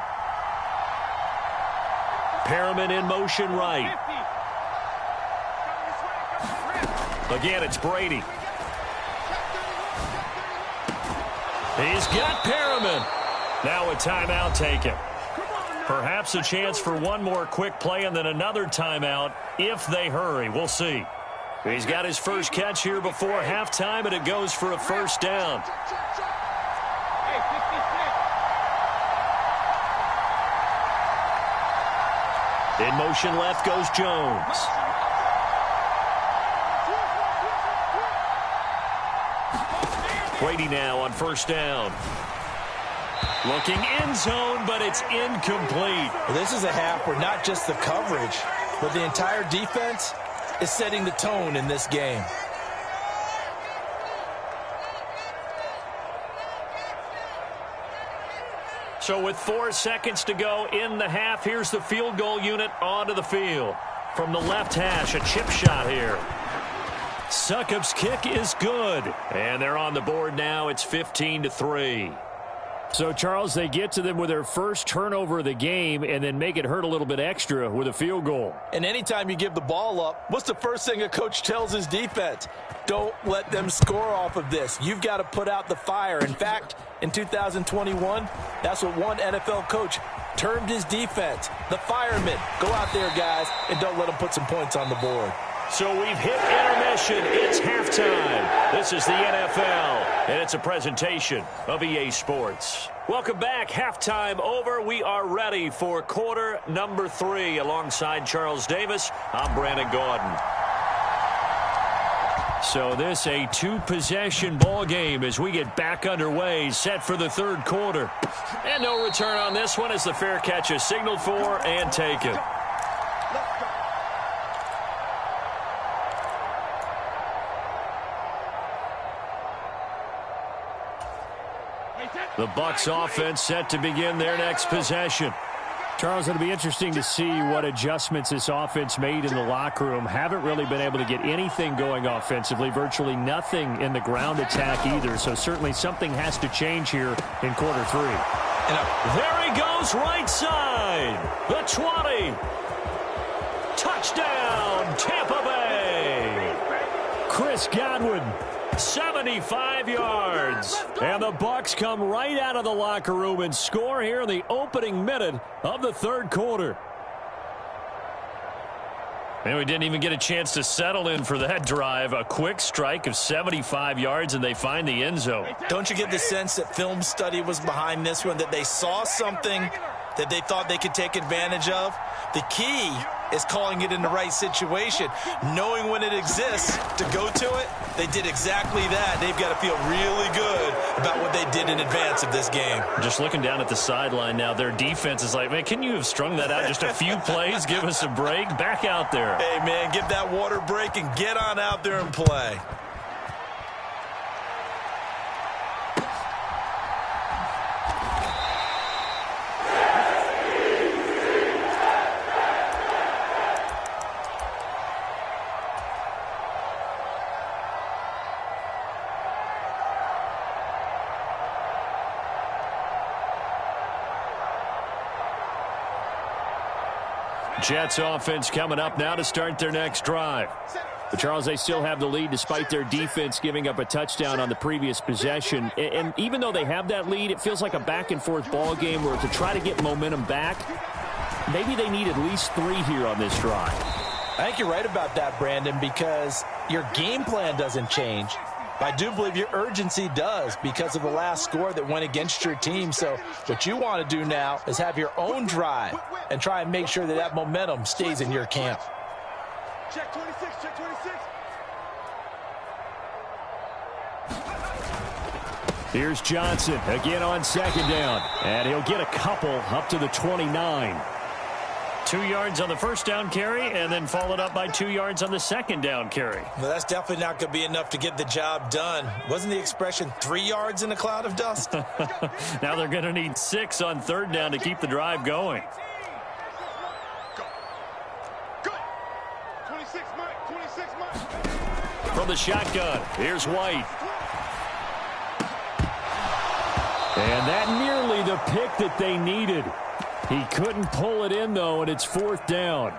Perriman in motion right. Again, it's Brady. He's got Perriman. Now a timeout taken. Perhaps a chance for one more quick play and then another timeout if they hurry. We'll see. He's got his first catch here before halftime, and it goes for a first down. In motion left goes Jones. Brady now on first down. Looking end zone, but it's incomplete. Well, this is a half where not just the coverage, but the entire defense is setting the tone in this game. So with 4 seconds to go in the half, here's the field goal unit onto the field. From the left hash, a chip shot here. Succop's kick is good. And they're on the board now. It's 15-3. So, Charles, they get to them with their first turnover of the game and then make it hurt a little bit extra with a field goal. And anytime you give the ball up, what's the first thing a coach tells his defense? Don't let them score off of this. You've got to put out the fire. In fact, in 2021, that's what one NFL coach termed his defense. The firemen. Go out there, guys, and don't let them put some points on the board. So we've hit intermission. It's halftime. This is the NFL, and it's a presentation of EA Sports. Welcome back. Halftime over. We are ready for quarter number 3. Alongside Charles Davis, I'm Brandon Gordon. So this a 2-possession ball game as we get back underway, set for the third quarter. And no return on this one as the fair catch is signaled for and taken. The Bucs offense set to begin their next possession. Charles, it'll be interesting to see what adjustments this offense made in the locker room. Haven't really been able to get anything going offensively, virtually nothing in the ground attack either. So certainly something has to change here in quarter three. There he goes, right side. The 20. Touchdown, Tampa Bay. Chris Godwin. 75 yards. And the Bucs come right out of the locker room and score here in the opening minute of the third quarter. And we didn't even get a chance to settle in for that drive. A quick strike of 75 yards, and they find the end zone. Don't you get the sense that film study was behind this one, that they saw something that they thought they could take advantage of? The key is calling it in the right situation, knowing when it exists to go to it. They did exactly that. They've got to feel really good about what they did in advance of this game. Just looking down at the sideline now, their defense is like, man, can you have strung that out just a few plays? Give us a break. Back out there. Hey, man, give that water break and get on out there and play. Jets offense coming up now to start their next drive. But Charles, they still have the lead despite their defense giving up a touchdown on the previous possession. And even though they have that lead, it feels like a back-and-forth ball game where to try to get momentum back, maybe they need at least 3 here on this drive. I think you're right about that, Brandon, because your game plan doesn't change. I do believe your urgency does because of the last score that went against your team. So what you want to do now is have your own drive and try and make sure that that momentum stays in your camp. Check 26, check 26. Here's Johnson again on second down. And he'll get a couple up to the 29. 2 yards on the first down carry, and then followed up by 2 yards on the second down carry. Well, that's definitely not going to be enough to get the job done. Wasn't the expression 3 yards in a cloud of dust? Now they're going to need 6 on third down to keep the drive going. Go. 26, Mike. 26, Mike. From the shotgun, here's White. And that nearly the pick that they needed. He couldn't pull it in, though, and it's fourth down.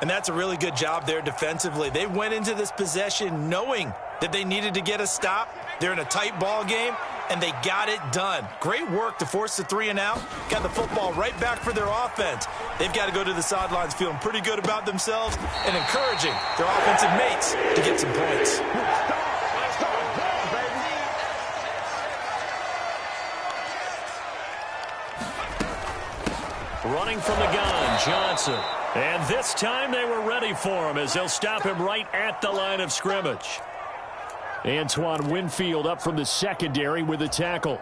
And that's a really good job there defensively. They went into this possession knowing that they needed to get a stop. They're in a tight ball game, and they got it done. Great work to force the 3 and out. Got the football right back for their offense. They've got to go to the sidelines feeling pretty good about themselves and encouraging their offensive mates to get some points. Running from the gun, Johnson. And this time they were ready for him as they'll stop him right at the line of scrimmage. Antoine Winfield up from the secondary with a tackle.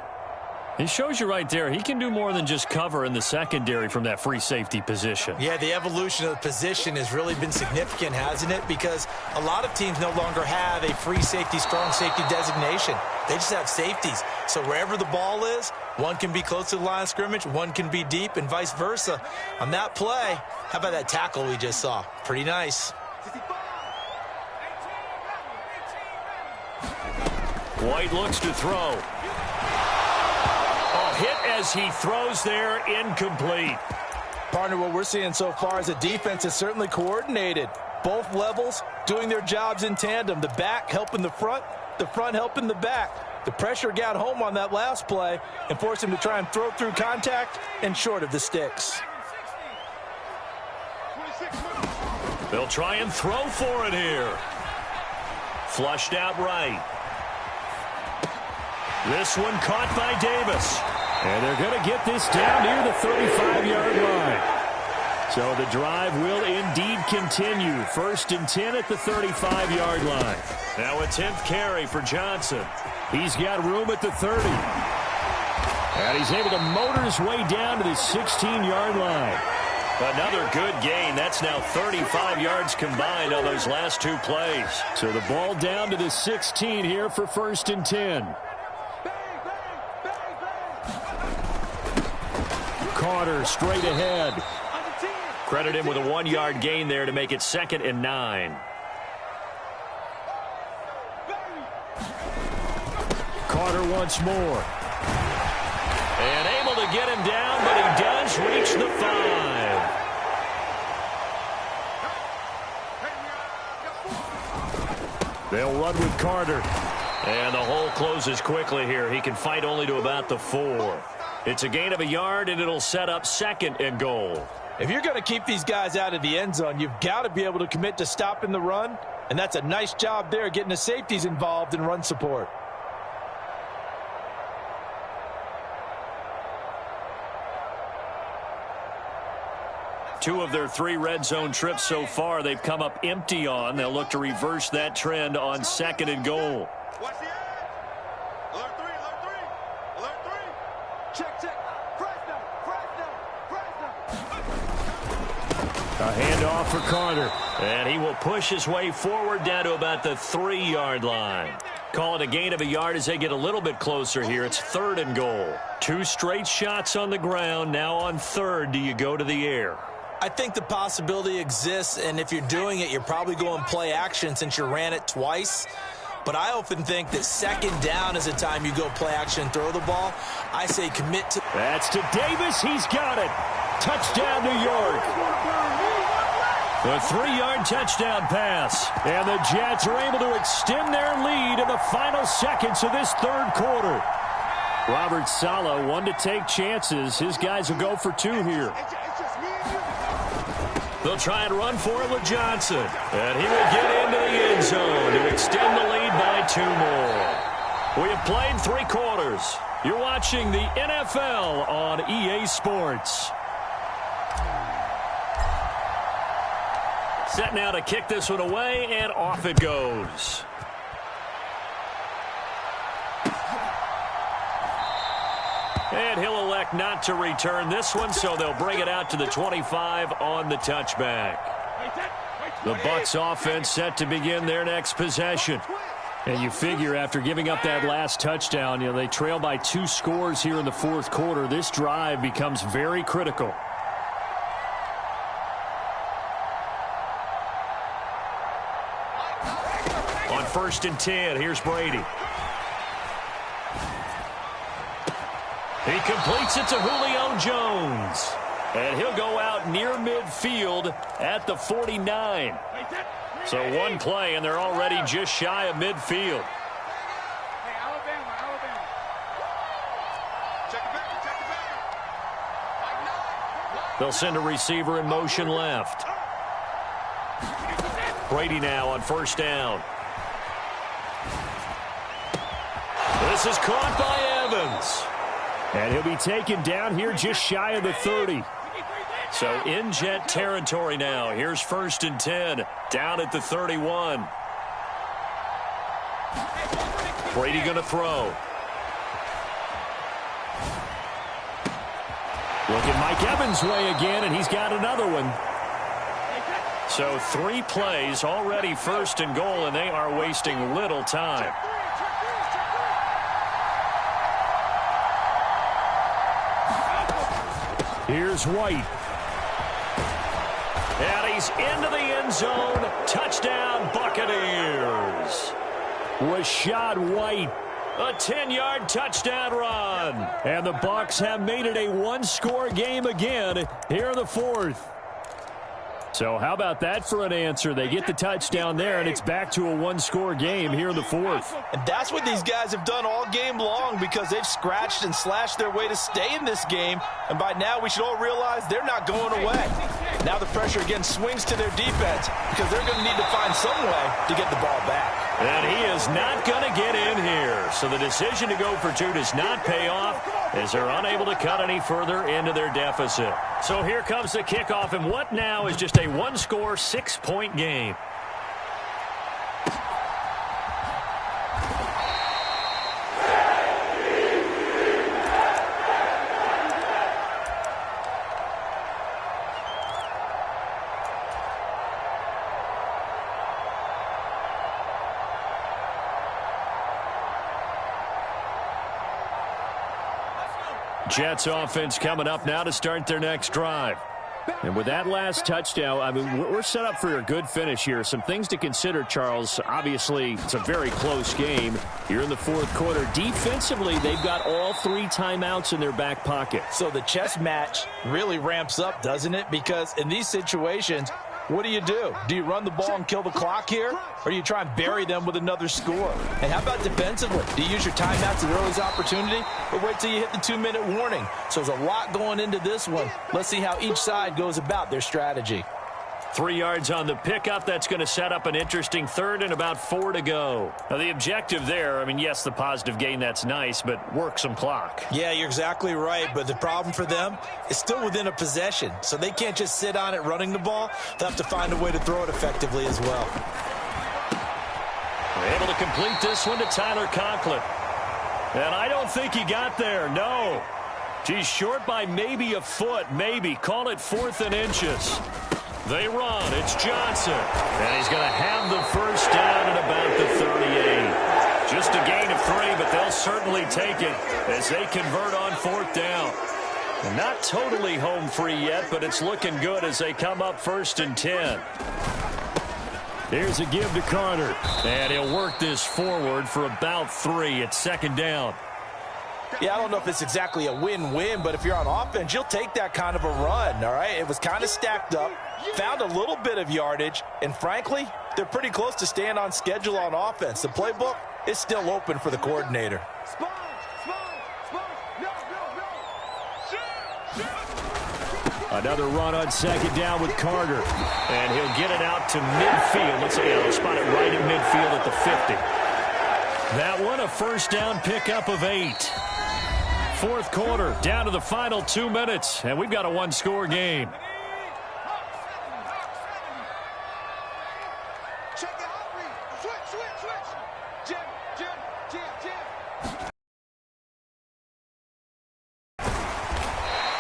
It shows you right there, he can do more than just cover in the secondary from that free safety position. Yeah, the evolution of the position has really been significant, hasn't it? Because a lot of teams no longer have a free safety, strong safety designation. They just have safeties. So wherever the ball is, one can be close to the line of scrimmage, one can be deep, and vice versa. On that play, how about that tackle we just saw? Pretty nice. White looks to throw. A hit as he throws there, incomplete. Partner, what we're seeing so far is the defense is certainly coordinated. Both levels doing their jobs in tandem. The back helping the front helping the back. The pressure got home on that last play and forced him to try and throw through contact and short of the sticks. They'll try and throw for it here. Flushed out right. This one caught by Davis. And they're going to get this down near the 35-yard line. So the drive will indeed continue. 1st and 10 at the 35-yard line. Now a 10th carry for Johnson. He's got room at the 30. And he's able to motor his way down to the 16-yard line. Another good gain. That's now 35 yards combined on those last 2 plays. So the ball down to the 16 here for 1st and 10. Carter straight ahead. Credit him with a 1-yard gain there to make it 2nd and 9. Carter once more. And able to get him down, but he does reach the 5. They'll run with Carter. And the hole closes quickly here. He can fight only to about the 4. It's a gain of a yard, and it'll set up 2nd and goal. If you're going to keep these guys out of the end zone, you've got to be able to commit to stopping the run, and that's a nice job there getting the safeties involved in run support. Two of their 3 red zone trips so far they've come up empty on. They'll look to reverse that trend on 2nd and goal. Watch the edge. Alert 3, alert 3. Alert 3. Check, check. Fresno, Fresno, Fresno. A handoff for Carter. And he will push his way forward down to about the 3-yard line. Call it a gain of a yard as they get a little bit closer here. It's 3rd and goal. 2 straight shots on the ground. Now on 3rd, do you go to the air? I think the possibility exists, and if you're doing it, you're probably going play action since you ran it twice. But I often think that 2nd down is the time you go play action and throw the ball. I say commit to... That's to Davis. He's got it. Touchdown, New York. The 3-yard touchdown pass. And the Jets are able to extend their lead in the final seconds of this 3rd quarter. Robert Saleh, one to take chances. His guys will go for 2 here. They'll try and run for it with Johnson. And he will get into the end zone to extend the lead by 2 more. We have played 3 quarters. You're watching the NFL on EA Sports. Set now to kick this one away, and off it goes. And he'll elect not to return this one, so they'll bring it out to the 25 on the touchback. The Bucs offense set to begin their next possession. And you figure after giving up that last touchdown, they trail by 2 scores here in the 4th quarter. This drive becomes very critical. On 1st and 10, here's Brady. He completes it to Julio Jones. And he'll go out near midfield at the 49. So 1 play, and they're already just shy of midfield. Hey, Alabama. Check it back. They'll send a receiver in motion left. Brady now on 1st down. This is caught by Evans. And he'll be taken down here just shy of the 30. So in Jet territory now. Here's 1st and 10. Down at the 31. Brady going to throw. Look at Mike Evans' way again, and he's got another one. So 3 plays already 1st and goal, and they are wasting little time. Here's White. And he's into the end zone. Touchdown, Buccaneers. Rashad White. A 10-yard touchdown run. And the Bucs have made it a 1-score game again here in the 4th. So how about that for an answer? They get the touchdown there, and it's back to a 1-score game here in the 4th. And that's what these guys have done all game long because they've scratched and slashed their way to stay in this game. And by now, we should all realize they're not going away. Now the pressure again swings to their defense because they're going to need to find some way to get the ball back. And he is not going to get in here. So the decision to go for 2 does not pay off as they're unable to cut any further into their deficit. So here comes the kickoff, and what now is just a 1-score, 6-point game. Jets offense coming up now to start their next drive. And with that last touchdown, I mean, we're set up for a good finish here. Some things to consider, Charles. Obviously, it's a very close game here in the fourth quarter. Defensively, they've got all 3 timeouts in their back pocket. So the chess match really ramps up, doesn't it? Because in these situations, what do? Do you run the ball and kill the clock here? Or do you try and bury them with another score? And how about defensively? Do you use your timeouts at the earliest opportunity? Or wait till you hit the 2-minute warning? So there's a lot going into this one. Let's see how each side goes about their strategy. 3 yards on the pickup. That's going to set up an interesting third and about 4 to go. Now, the objective there, I mean, yes, the positive gain, that's nice, but work some clock. Yeah, you're exactly right, but the problem for them is still within a possession, so they can't just sit on it running the ball. They'll have to find a way to throw it effectively as well. They're able to complete this one to Tyler Conklin. And I don't think he got there, no. He's short by maybe a foot, maybe. Call it 4th and inches. They run. It's Johnson. And he's going to have the first down at about the 38. Just a gain of 3, but they'll certainly take it as they convert on 4th down. Not totally home free yet, but it's looking good as they come up 1st and 10. Here's a give to Carter. And he'll work this forward for about 3. It's 2nd down. Yeah, I don't know if it's exactly a win-win, but if you're on offense, you'll take that kind of a run, all right? It was kind of stacked up, found a little bit of yardage, and frankly, they're pretty close to staying on schedule on offense. The playbook is still open for the coordinator. Another run on 2nd down with Carter. And he'll get it out to midfield. Let's say he'll spot it right in midfield at the 50. That one, a 1st down pickup of 8. 4th quarter, down to the final 2 minutes, and we've got a 1-score game.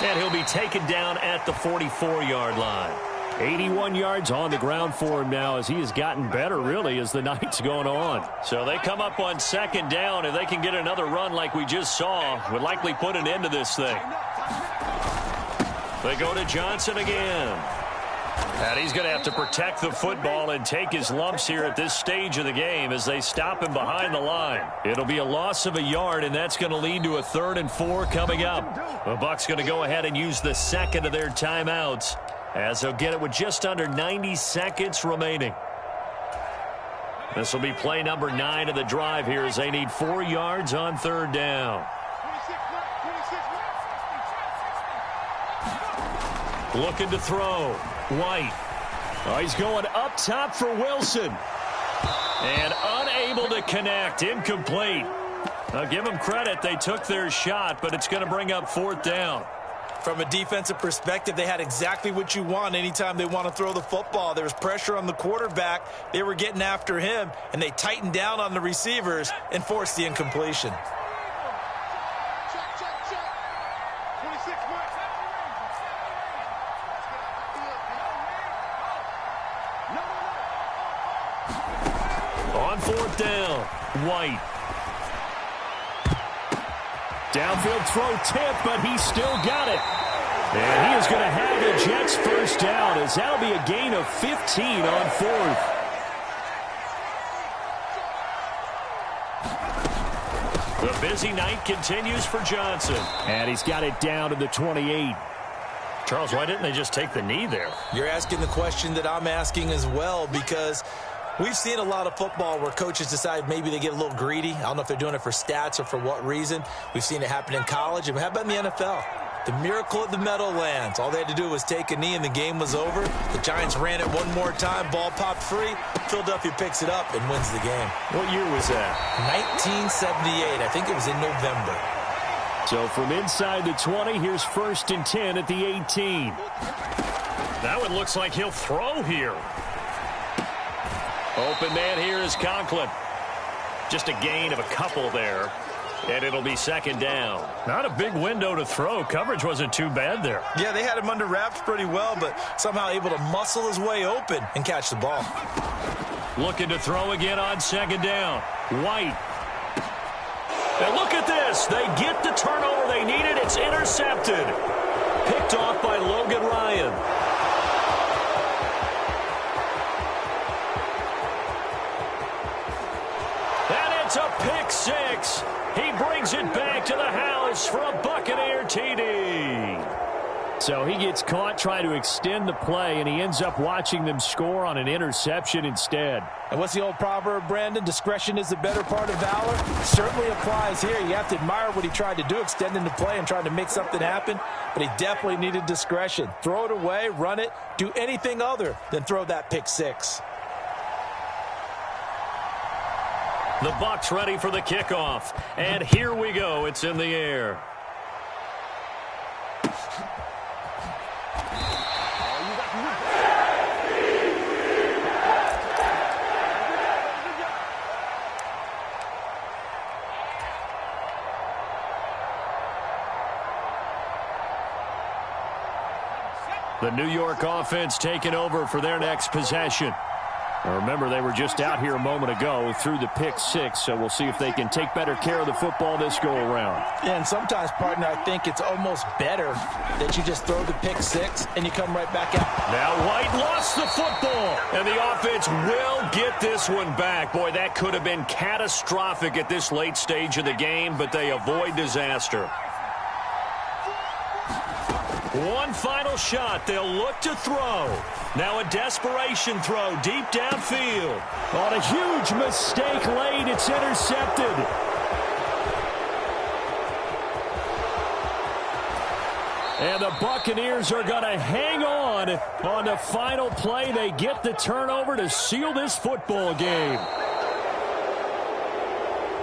And he'll be taken down at the 44-yard line. 81 yards on the ground for him now as he has gotten better, really, as the night's going on. So they come up on 2nd down. If they can get another run like we just saw, would likely put an end to this thing. They go to Johnson again. And he's going to have to protect the football and take his lumps here at this stage of the game as they stop him behind the line. It'll be a loss of a yard, and that's going to lead to a 3rd and 4 coming up. The Bucs going to go ahead and use the 2nd of their timeouts, as they'll get it with just under 90 seconds remaining. This will be play number 9 of the drive here as they need 4 yards on 3rd down. Looking to throw. White. Oh, he's going up top for Wilson. And unable to connect. Incomplete. I'll give them credit. They took their shot, but it's going to bring up 4th down. From a defensive perspective, they had exactly what you want anytime they want to throw the football. There was pressure on the quarterback. They were getting after him, and they tightened down on the receivers and forced the incompletion. On 4th down, White. Downfield throw tip, but he still got it. And he is going to have the Jets first down as that'll be a gain of 15 on 4th. The busy night continues for Johnson. And he's got it down to the 28. Charles, why didn't they just take the knee there? You're asking the question that I'm asking as well, because we've seen a lot of football where coaches decide maybe they get a little greedy. I don't know if they're doing it for stats or for what reason. We've seen it happen in college. And how about in the NFL? The miracle at the Meadowlands. All they had to do was take a knee and the game was over. The Giants ran it one more time. Ball popped free. Philadelphia picks it up and wins the game. What year was that? 1978. I think it was in November. So from inside the 20, here's 1st and 10 at the 18. That one looks like he'll throw here. Open man here is Conklin. Just a gain of a couple there. And it'll be 2nd down. Not a big window to throw. Coverage wasn't too bad there. Yeah, they had him under wraps pretty well, but somehow able to muscle his way open and catch the ball. Looking to throw again on 2nd down. White. And look at this. They get the turnover they needed. It's intercepted. Picked off by Logan Ryan. And it's a pick six. He brings it back to the house for a Buccaneer TD. So he gets caught trying to extend the play, and he ends up watching them score on an interception instead. And what's the old proverb, Brandon? Discretion is the better part of valor. Certainly applies here. You have to admire what he tried to do, extending the play and trying to make something happen. But he definitely needed discretion. Throw it away, run it, do anything other than throw that pick six. The Bucs ready for the kickoff. And here we go. It's in the air. The New York offense taking over for their next possession. Now remember, they were just out here a moment ago through the pick six, so we'll see if they can take better care of the football this go-around. Yeah, and sometimes, partner, I think it's almost better that you just throw the pick six and you come right back out. Now White lost the football, and the offense will get this one back. Boy, that could have been catastrophic at this late stage of the game, but they avoid disaster. One final shot. They'll look to throw. Now a desperation throw deep downfield. On a huge mistake late, it's intercepted. And the Buccaneers are going to hang on the final play. They get the turnover to seal this football game.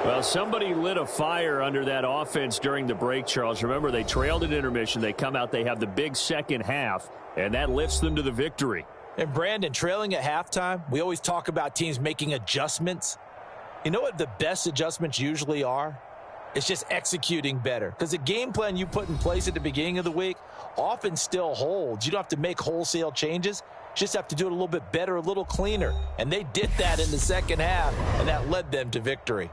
Well, somebody lit a fire under that offense during the break, Charles. Remember, they trailed at intermission. They come out, they have the big second half, and that lifts them to the victory. And Brandon, trailing at halftime, we always talk about teams making adjustments. You know what the best adjustments usually are? It's just executing better. Because the game plan you put in place at the beginning of the week often still holds. You don't have to make wholesale changes. You just have to do it a little bit better, a little cleaner. And they did that in the second half, and that led them to victory.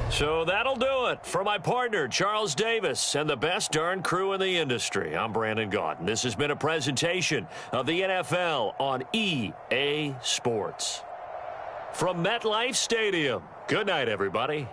So that'll do it for my partner, Charles Davis, and the best darn crew in the industry. I'm Brandon Gaudin. This has been a presentation of the NFL on EA Sports. From MetLife Stadium, good night, everybody.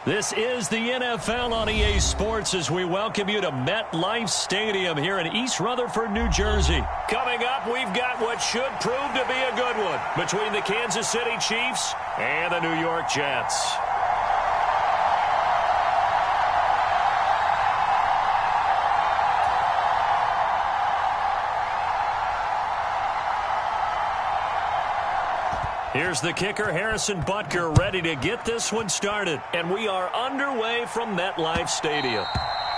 This is the NFL on EA Sports as we welcome you to MetLife Stadium here in East Rutherford, New Jersey. Coming up, we've got what should prove to be a good one between the Kansas City Chiefs and the New York Jets. Here's the kicker, Harrison Butker, ready to get this one started. And we are underway from MetLife Stadium.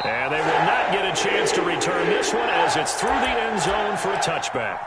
And they will not get a chance to return this one as it's through the end zone for a touchback.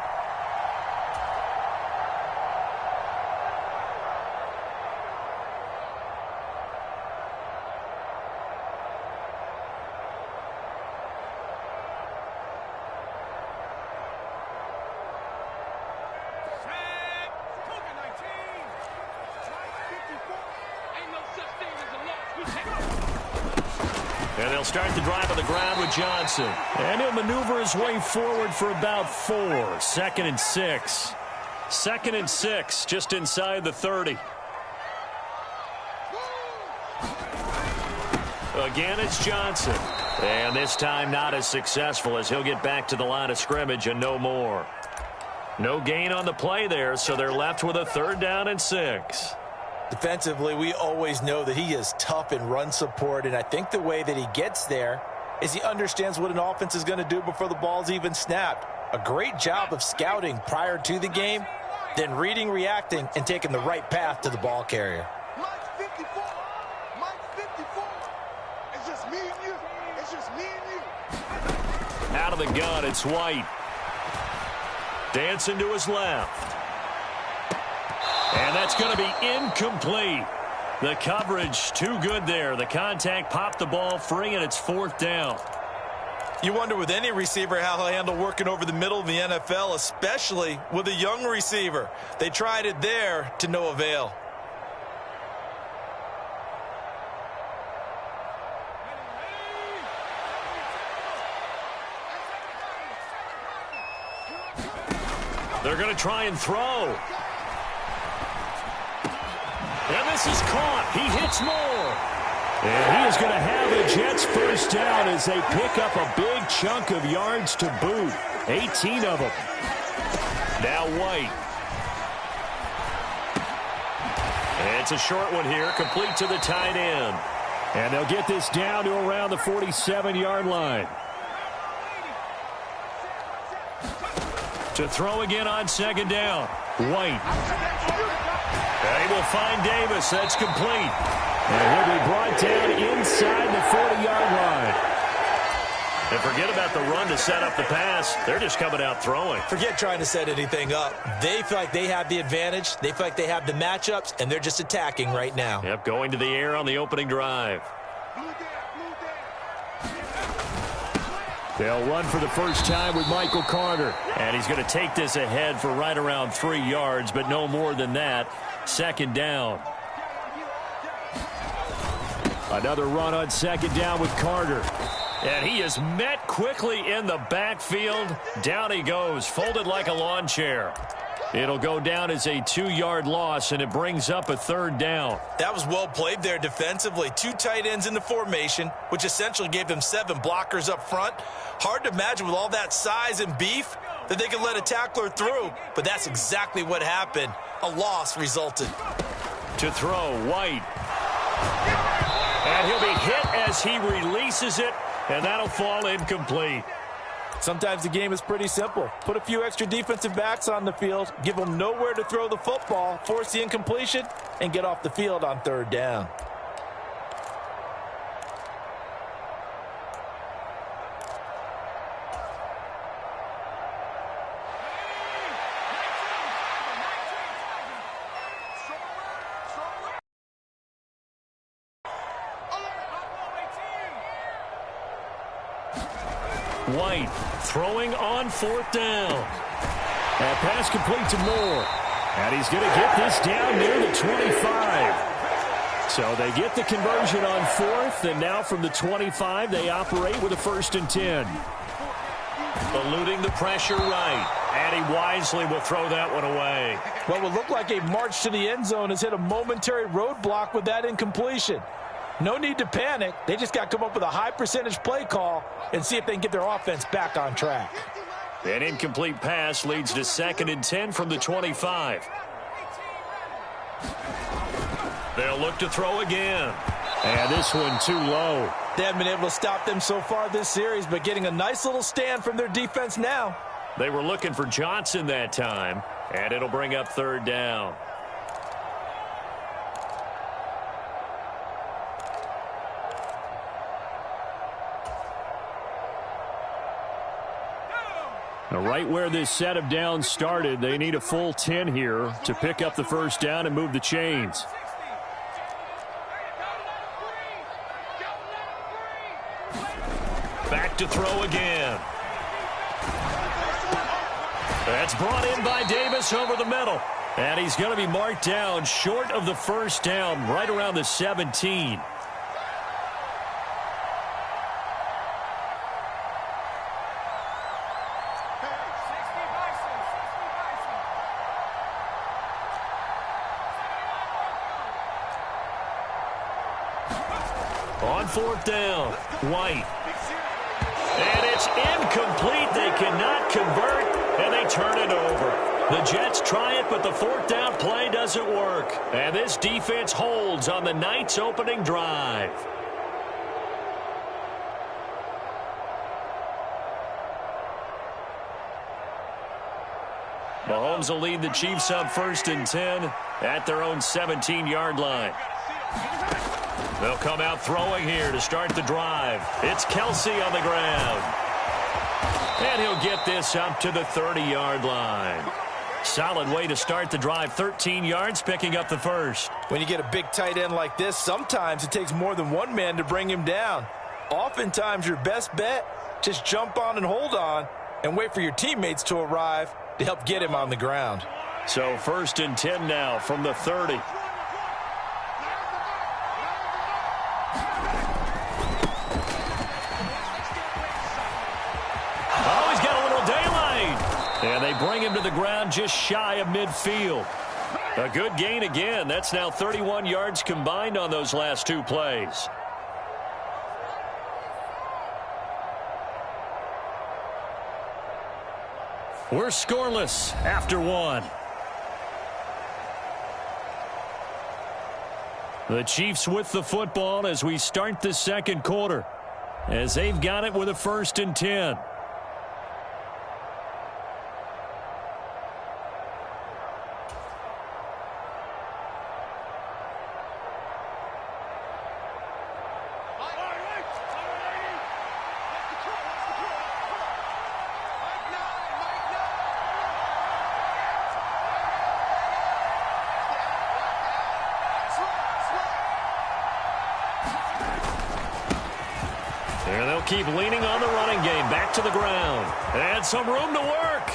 And they'll start the drive on the ground with Johnson. And he'll maneuver his way forward for about 4. 2nd and 6. 2nd and 6, just inside the 30. Again, it's Johnson. And this time not as successful as he'll get back to the line of scrimmage and no more. No gain on the play there, so they're left with a 3rd down and 6. Defensively, we always know that he is tough in run support, and I think the way that he gets there is he understands what an offense is going to do before the ball's even snapped. A great job of scouting prior to the game, then reading, reacting, and taking the right path to the ball carrier. Mike 54. Mike 54. It's just me and you. It's just me and you. Out of the gun, it's White. Dancing to his left. And that's going to be incomplete. The coverage too good there. The contact popped the ball free, and it's 4th down. You wonder with any receiver how he'll handle working over the middle of the NFL, especially with a young receiver. They tried it there to no avail. They're going to try and throw. And this is caught. He hits more. And he is going to have the Jets first down as they pick up a big chunk of yards to boot. 18 of them. Now White. And it's a short one here, complete to the tight end. And they'll get this down to around the 47-yard line. To throw again on 2nd down. White. They will find Davis. That's complete. And he'll be brought down inside the 40-yard line. And forget about the run to set up the pass. They're just coming out throwing. Forget trying to set anything up. They feel like they have the advantage. They feel like they have the matchups, and they're just attacking right now. Yep, going to the air on the opening drive. They'll run for the first time with Michael Carter. And he's going to take this ahead for right around 3 yards, but no more than that. 2nd down. Another run on 2nd down with Carter. And he is met quickly in the backfield. Down he goes, folded like a lawn chair. It'll go down as a 2-yard loss, and it brings up a 3rd down. That was well played there defensively. 2 tight ends in the formation, which essentially gave them 7 blockers up front. Hard to imagine with all that size and beef that they could let a tackler through, but that's exactly what happened. A loss resulted. To throw, White. And he'll be hit as he releases it, and that'll fall incomplete. Sometimes the game is pretty simple. Put a few extra defensive backs on the field, give them nowhere to throw the football, force the incompletion, and get off the field on 3rd down. White throwing on 4th down. That pass complete to Moore. And he's going to get this down near the 25. So they get the conversion on 4th, and now from the 25, they operate with a 1st and 10. Eluding the pressure right. And he wisely will throw that one away. What would look like a march to the end zone has hit a momentary roadblock with that incompletion. No need to panic. They just got to come up with a high percentage play call and see if they can get their offense back on track. An incomplete pass leads to 2nd and 10 from the 25. They'll look to throw again. And this one too low. They haven't been able to stop them so far this series, but getting a nice little stand from their defense now. They were looking for Johnson that time, and it'll bring up 3rd down. Now, right where this set of downs started, they need a full 10 here to pick up the 1st down and move the chains. Back to throw again. That's brought in by Davis over the middle. And he's going to be marked down short of the 1st down, right around the 17. On 4th down, White. And it's incomplete. They cannot convert, and they turn it over. The Jets try it, but the 4th down play doesn't work. And this defense holds on the night's opening drive. Mahomes will lead the Chiefs up 1st and 10 at their own 17-yard line. They'll come out throwing here to start the drive. It's Kelsey on the ground. And he'll get this up to the 30-yard line. Solid way to start the drive. 13 yards, picking up the 1st. When you get a big tight end like this, sometimes it takes more than one man to bring him down. Oftentimes, your best bet, just jump on and hold on and wait for your teammates to arrive to help get him on the ground. So 1st and 10 now from the 30. And they bring him to the ground just shy of midfield. A good gain again. That's now 31 yards combined on those last 2 plays. We're scoreless after 1. The Chiefs with the football as we start the 2nd quarter, as they've got it with a 1st and 10. And they'll keep leaning on the running game. Back to the ground. And some room to work.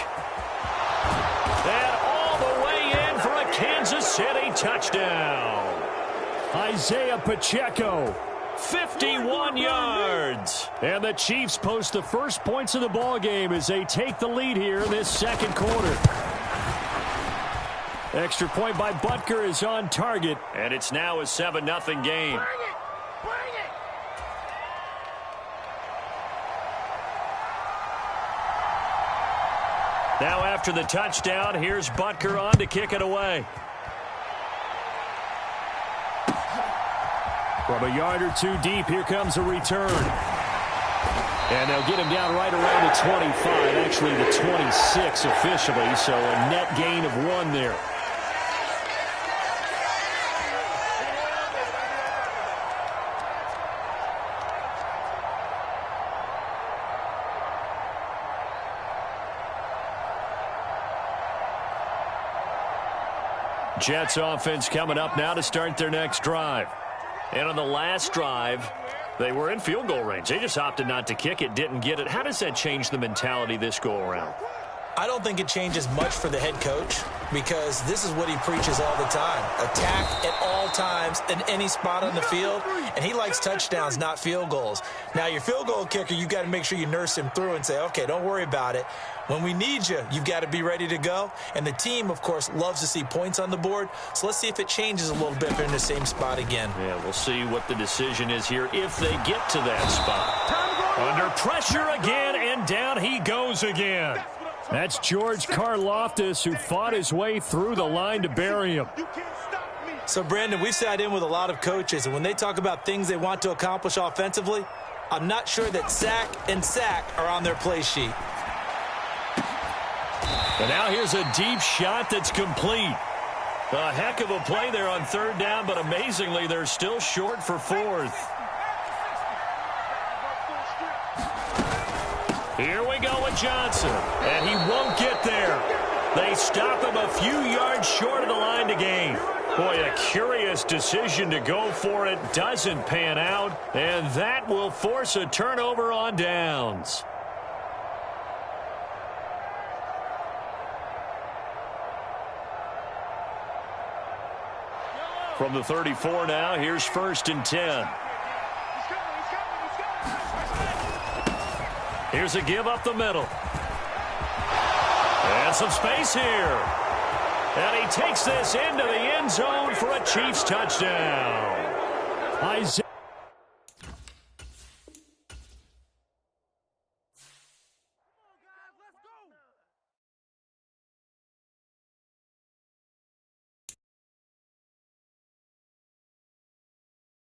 And all the way in for a Kansas City touchdown. Isaiah Pacheco, 51 yards. And the Chiefs post the first points of the ball game as they take the lead here in this 2nd quarter. Extra point by Butker is on target. And it's now a 7-0 game. Now after the touchdown, here's Butker on to kick it away. From a yard or 2 deep, here comes a return. And they'll get him down right around the 25, actually the 26 officially, so a net gain of 1 there. Jets offense coming up now to start their next drive. And on the last drive, they were in field goal range. They just opted not to kick it, didn't get it. How does that change the mentality this go around? I don't think it changes much for the head coach. because this is what he preaches all the time. Attack at all times in any spot on the field, and he likes touchdowns, not field goals. Now, your field goal kicker, you've got to make sure you nurse him through and say, okay, don't worry about it. When we need you, you've got to be ready to go. And the team, of course, loves to see points on the board. So let's see if it changes a little bit if they're in the same spot again. Yeah, we'll see what the decision is here if they get to that spot. Under pressure again, and down he goes again. That's George Karlaftis, who fought his way through the line to bury him. So, Brandon, we've sat in with a lot of coaches, and when they talk about things they want to accomplish offensively, I'm not sure that sack and sack are on their play sheet. And now here's a deep shot that's complete. A heck of a play there on third down, but amazingly, they're still short for fourth. Here we go with Johnson, and he won't get there. They stop him a few yards short of the line to gain. Boy, a curious decision to go for it. Doesn't pan out, and that will force a turnover on downs. From the 34 now, here's 1st and 10. Here's a give up the middle. And some space here. And he takes this into the end zone for a Chiefs touchdown. Isaiah.